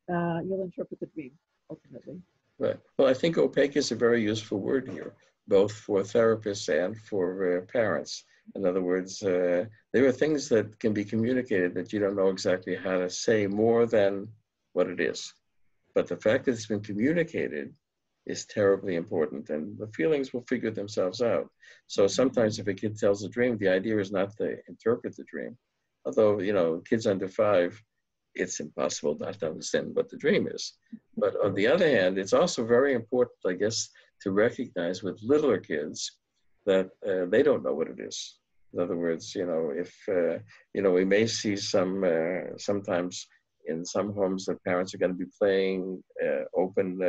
you'll interpret the dream ultimately. Right. Well, I think opaque is a very useful word here, both for therapists and for parents. In other words, there are things that can be communicated that you don't know exactly how to say more than what it is. But the fact that it's been communicated is terribly important, and the feelings will figure themselves out. So sometimes if a kid tells a dream, the idea is not to interpret the dream. Although, kids under 5, it's impossible not to understand what the dream is. But on the other hand, it's also very important, I guess, to recognize with littler kids that they don't know what it is. In other words, if, we may see sometimes in some homes that parents are going to be playing open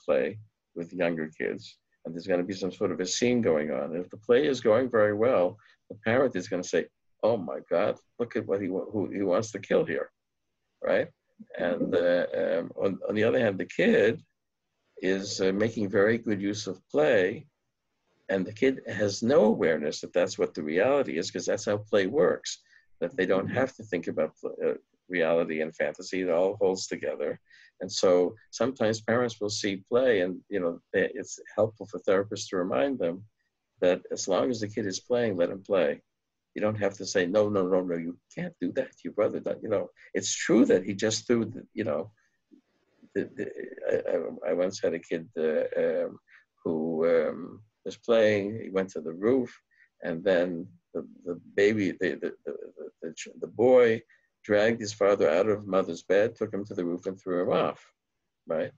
play with younger kids, and there's going to be some sort of a scene going on. And if the play is going very well, the parent is going to say, "Oh my God, look at who he wants to kill here," right? And on the other hand, the kid is making very good use of play, and the kid has no awareness that that's what the reality is, because that's how play works, that they don't have to think about reality and fantasy. It all holds together. And so sometimes parents will see play, and it's helpful for therapists to remind them that as long as the kid is playing, let him play. You don't have to say, no, you can't do that. Your brother, it's true that he just threw, I once had a kid who was playing. He went to the roof, and then the baby, the boy dragged his father out of mother's bed, took him to the roof, and threw him off, right?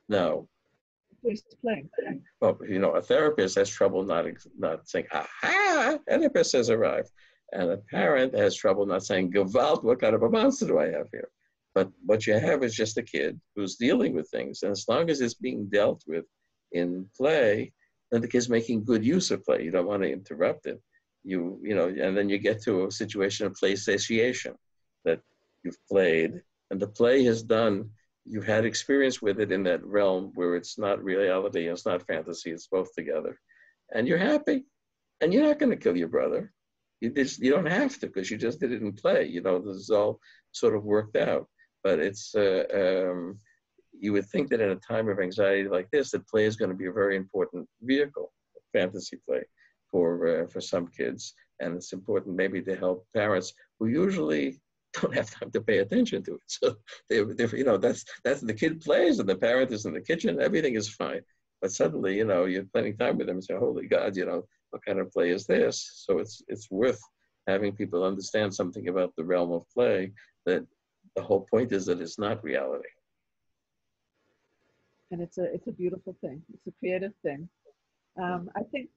Now, playing. well, a therapist has trouble not saying, aha, Oedipus has arrived. And a parent has trouble not saying, Gewalt, what kind of a monster do I have here? But what you have is just a kid who's dealing with things. And as long as it's being dealt with in play, then the kid's making good use of play. You don't want to interrupt it. And then you get to a situation of play satiation, that you've played, and the play has done, you've had experience with it in that realm where it's not reality, it's not fantasy, it's both together. And you're happy. And you're not going to kill your brother. You don't have to, because you just did it in play. This is all sort of worked out. But it's, you would think that in a time of anxiety like this, that play is going to be a very important vehicle, fantasy play, for some kids. And it's important maybe to help parents who usually don't have time to pay attention to it. So that's the kid plays and the parent is in the kitchen, everything is fine. But suddenly, you're spending time with them and say, holy God, what kind of play is this? So it's worth having people understand something about the realm of play, that the whole point is that it's not reality. And it's a beautiful thing. It's a creative thing. I think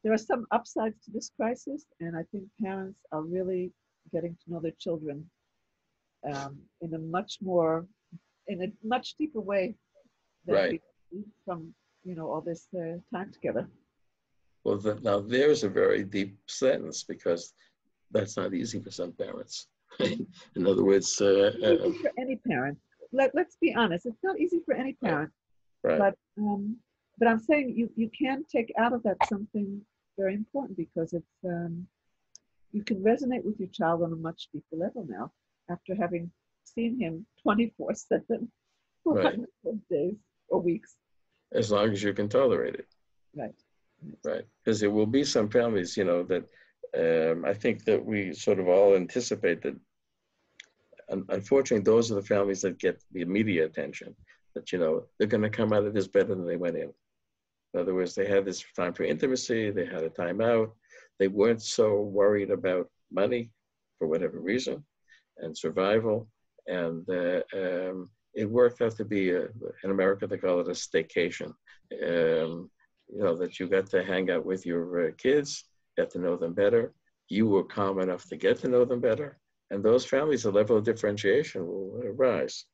there are some upsides to this crisis, and I think parents are really getting to know their children in a much deeper way than Right. from all this time together. Well, now there's a very deep sentence, because that's not easy for some parents. In other words, it's easy for any parent. Let's be honest. It's not easy for any parent. Right. But I'm saying you can take out of that something very important, because it's you can resonate with your child on a much deeper level now, after having seen him 24/7 for Right. hundreds of days or weeks. as long as you can tolerate it. Right. Right. Because there will be some families, you know, that I think that we sort of all anticipate that, unfortunately, those are the families that get the media attention, that, you know, they're going to come out of this better than they went in. In other words, they had this time for intimacy, they had a time out, they weren't so worried about money for whatever reason and survival. And it worked out to be, in America, they call it a staycation. You know, that you got to hang out with your kids, get to know them better. You were calm enough to get to know them better. And those families, the level of differentiation will rise.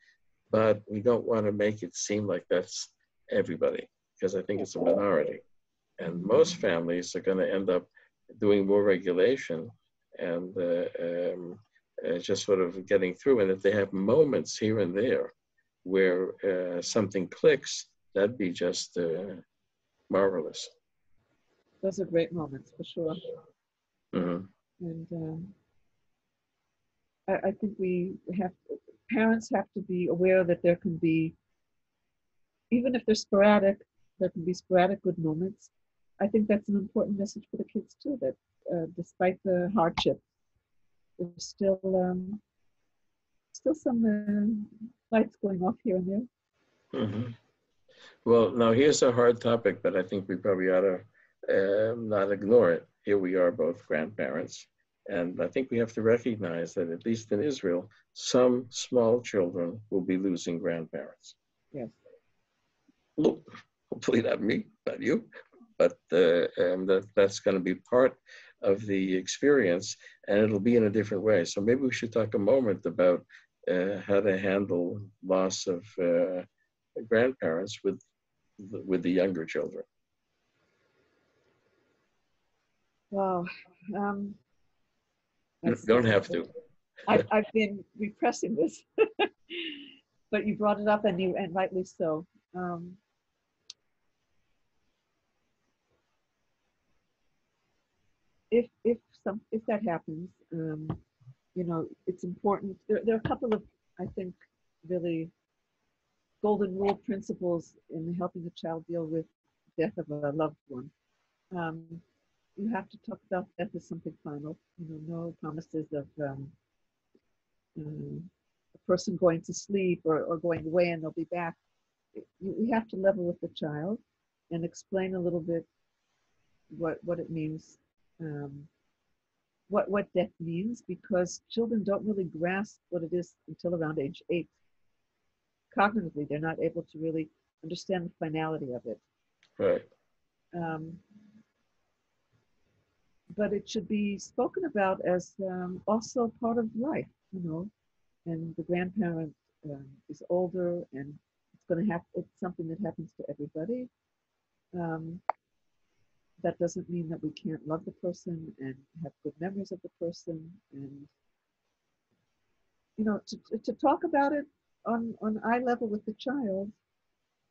But we don't want to make it seem like that's everybody, because I think it's a minority. And most families are going to end up doing more regulation and just sort of getting through. And if they have moments here and there where something clicks, that'd be just marvelous. Those are great moments for sure. Mm-hmm. And I think parents have to be aware that there can be, even if they're sporadic, there can be sporadic good moments. I think that's an important message for the kids too, that despite the hardship, there's still some lights going off here and there. Mm-hmm. Well, now here's a hard topic, but I think we probably ought to not ignore it. Here we are, both grandparents. And I think we have to recognize that, at least in Israel, some small children will be losing grandparents. Yes. Hopefully not me, not you, but that's going to be part of the experience, and it'll be in a different way. So maybe we should talk a moment about how to handle loss of grandparents with the younger children. Wow. You don't have to. I've been repressing this, but you brought it up, and rightly so. If that happens, you know, it's important. There are a couple of, I think, really golden rule principles in helping a child deal with death of a loved one. You have to talk about death as something final. You know, no promises of a person going to sleep or going away and they'll be back. We have to level with the child and explain a little bit what it means, what death means, because children don't really grasp what it is until around age 8. Cognitively, they're not able to really understand the finality of it. Right. But it should be spoken about as also part of life, you know. And the grandparent is older, and it's something that happens to everybody. That doesn't mean that we can't love the person and have good memories of the person, and you know, to talk about it on eye level with the child.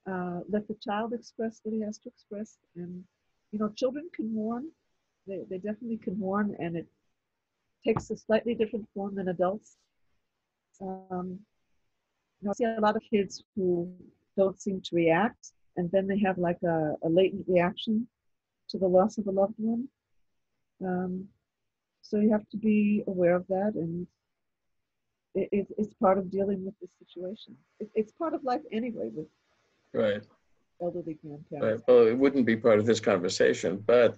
Let the child express what he has to express, and you know, children can mourn. They definitely can mourn, and it takes a slightly different form than adults. You know, I see a lot of kids who don't seem to react, and then they have like a latent reaction to the loss of a loved one. So you have to be aware of that, and it's part of dealing with this situation. It's part of life anyway with Right. elderly grandparents. Right. Well, it wouldn't be part of this conversation, but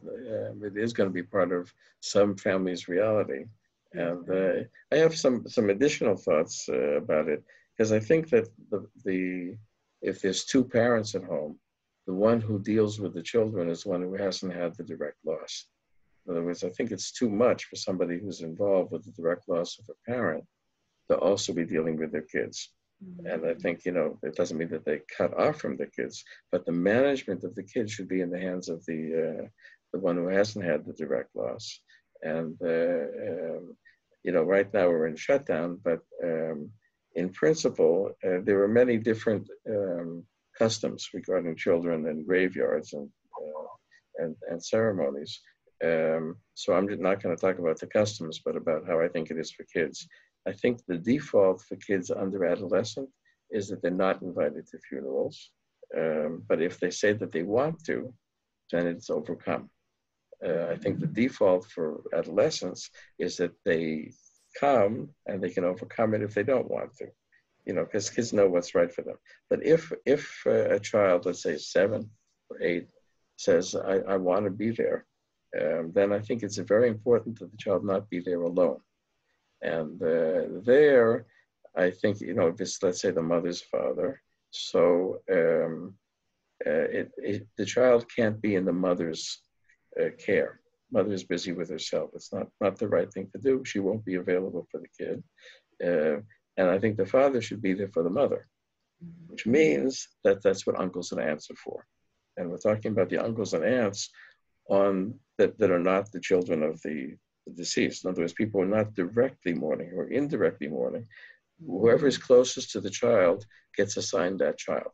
it is going to be part of some families' reality. And I have some additional thoughts about it, because I think that if there's two parents at home, the one who deals with the children is the one who hasn't had the direct loss. In other words, I think it's too much for somebody who's involved with the direct loss of a parent to also be dealing with their kids. And I think, you know, it doesn't mean that they cut off from the kids, but the management of the kids should be in the hands of the one who hasn't had the direct loss. And, you know, right now we're in shutdown, but in principle, there are many different customs regarding children and graveyards and ceremonies. So I'm not going to talk about the customs, but about how I think it is for kids. I think the default for kids under adolescent is that they're not invited to funerals. But if they say that they want to, then it's overcome. I think the default for adolescents is that they come and they can overcome it if they don't want to, because kids know what's right for them. But if a child, let's say 7 or 8, says, I want to be there, then I think it's very important that the child not be there alone. And there, I think, if it's, let's say, the mother's father, so the child can't be in the mother's care. Mother is busy with herself. It's not the right thing to do. She won't be available for the kid. And I think the father should be there for the mother, which means that that's what uncles and aunts are for. And we're talking about the uncles and aunts that are not the children of the deceased. In other words, people who are not directly mourning or indirectly mourning. Whoever is closest to the child gets assigned that child.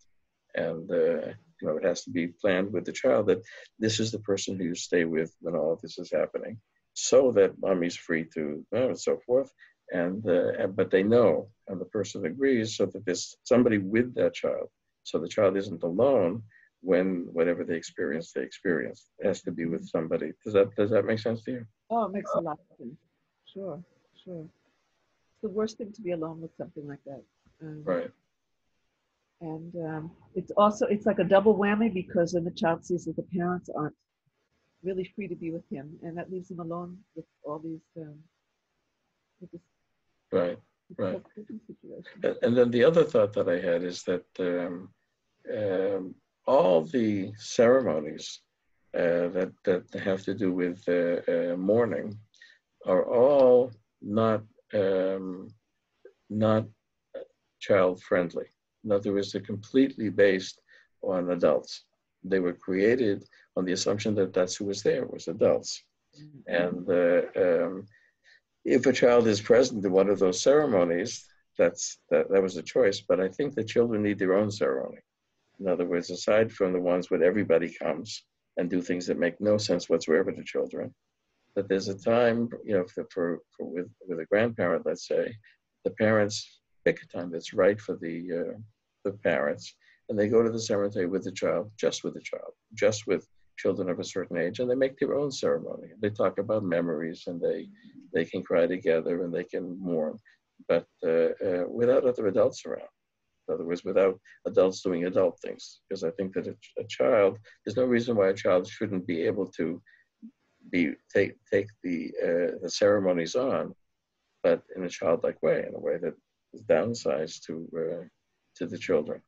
And it has to be planned with the child that this is the person who you stay with when all of this is happening, so that mommy's free to, and so forth. But they know, and the person agrees, so that there's somebody with that child, so the child isn't alone when whatever they experience. It has to be with somebody. Does that make sense to you? Oh, it makes a lot of sense. Sure. It's the worst thing to be alone with something like that. Right. And it's like a double whammy, because then the child sees that the parents aren't really free to be with him, and that leaves him alone with all these with this Right. situation. And then the other thought that I had is that all the ceremonies that have to do with mourning are all not child friendly. In other words, they're completely based on adults. They were created on the assumption that that's who was there, was adults. And if a child is present in one of those ceremonies, that was a choice. But I think the children need their own ceremony. In other words, aside from the ones where everybody comes and do things that make no sense whatsoever to children, that there's a time, with a grandparent, let's say, the parents pick a time that's right for the parents, and they go to the cemetery with the child, just with children of a certain age, and they make their own ceremony. They talk about memories, and they can cry together, and they can mourn, but without other adults around. In other words, without adults doing adult things, because I think that a child, there's no reason why a child shouldn't be able to take the ceremonies on, but in a childlike way, in a way that is downsized to the children.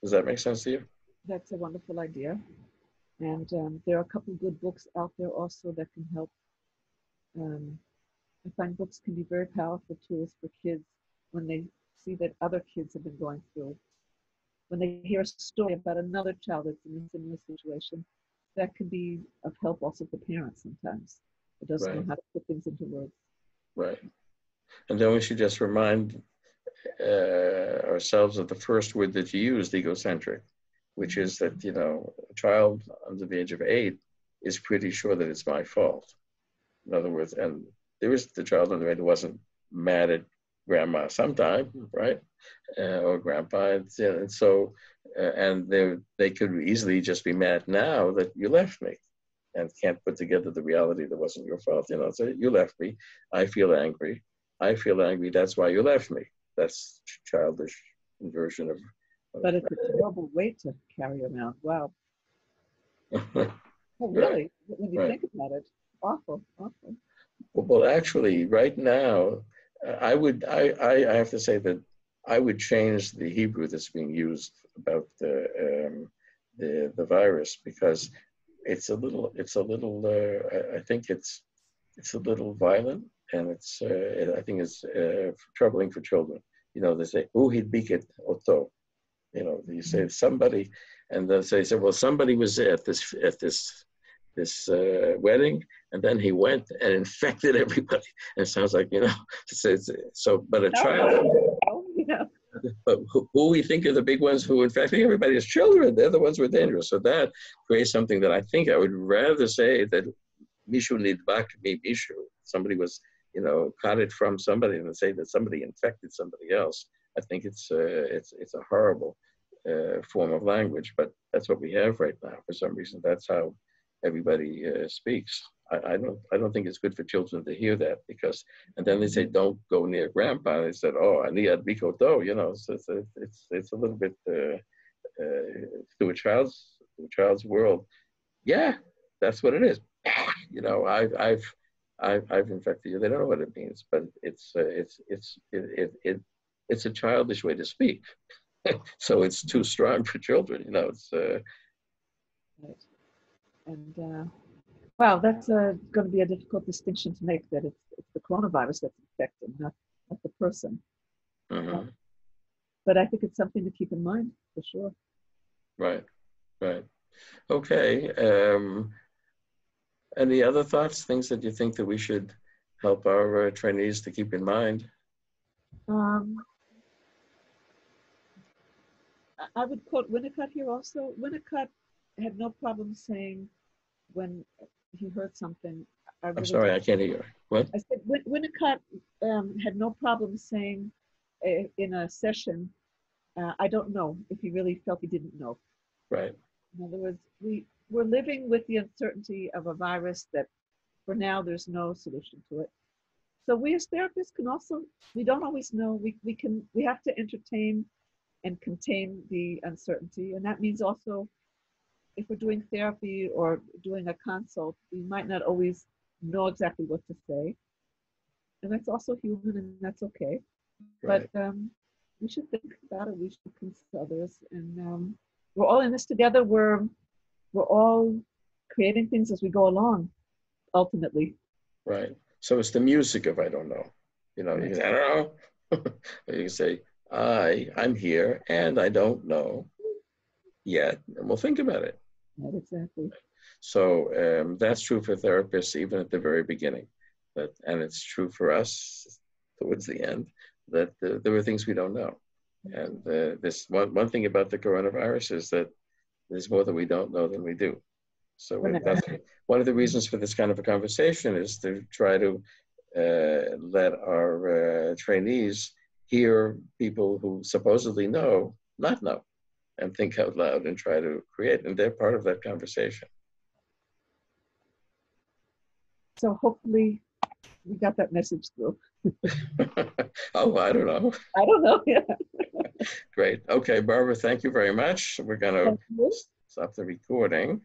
Does that make sense to you? That's a wonderful idea. And there are a couple of good books out there also that can help. I find books can be very powerful tools for kids when they see that other kids have been going through. When they hear a story about another child that's in a similar situation, that can be of help also to parents sometimes. It doesn't know how to put things into words. Right. And then we should just remind ourselves of the first word that you used, egocentric, which is that, a child under the age of 8 is pretty sure that it's my fault. In other words, and there is the child under 8 who wasn't mad at grandma sometime, right? Or grandpa. And so, and they could easily just be mad now that you left me, and can't put together the reality that wasn't your fault. So you left me. I feel angry. That's why you left me. That's childish inversion of. But it's a terrible weight to carry around. Wow. Oh, really? Right. When you think about it, awful. Well, actually, right now, I have to say that I would change the Hebrew that's being used about the virus, because it's a little. I think it's a little violent, and I think it's troubling for children. They say, "Oh, he'd be it oto." You say somebody, and they say, well, somebody was at this wedding, and then he went and infected everybody. And it sounds like, but a child, but who we think are the big ones who infecting everybody is children. They're the ones who are dangerous. So that creates something that I think I would rather say that Mishu nidbak mi Mishu. Somebody was, caught it from somebody, and say that somebody infected somebody else. I think it's a horrible form of language, but that's what we have right now. For some reason, that's how everybody speaks. I don't think it's good for children to hear that, because, and then they say, don't go near grandpa. And they said, oh, I need a bico do, you know. So it's a little bit to a child's world. Yeah, that's what it is. You know, I've infected you. They don't know what it means, but it's a childish way to speak. So it's too strong for children. You know, it's. Right. And wow, that's going to be a difficult distinction to make. That it's the coronavirus that's infecting, not the person. Mm-hmm. But I think it's something to keep in mind for sure. Right. Right. Okay. Any other thoughts, things that you think that we should help our trainees to keep in mind? I would quote Winnicott here also. Winnicott had no problem saying when he heard something. I'm sorry, I can't hear you. What? I said Winnicott had no problem saying in a session, I don't know, if he really felt he didn't know. Right. In other words, we're living with the uncertainty of a virus that for now there's no solution to it. So we as therapists can also, we don't always know, we have to entertain and contain the uncertainty. And that means also, if we're doing therapy or doing a consult, we might not always know exactly what to say. And that's also human, and that's okay. Right. But we should think about it. We should consider others. And we're all in this together. We're all creating things as we go along, ultimately. Right. So it's the music of I don't know. You know, you can say, I don't know. Or you can say, I'm here and I don't know yet, and we'll think about it. Right, exactly. So that's true for therapists, even at the very beginning. And it's true for us towards the end, that there are things we don't know. And this one thing about the coronavirus is that there's more that we don't know than we do. So that's one of the reasons for this kind of a conversation, is to try to let our trainees hear people who supposedly know, not know, and think out loud and try to create, and they're part of that conversation. So hopefully we got that message through. Oh, I don't know. I don't know. Yeah. Great. Okay, Barbara, thank you very much. We're going to stop the recording.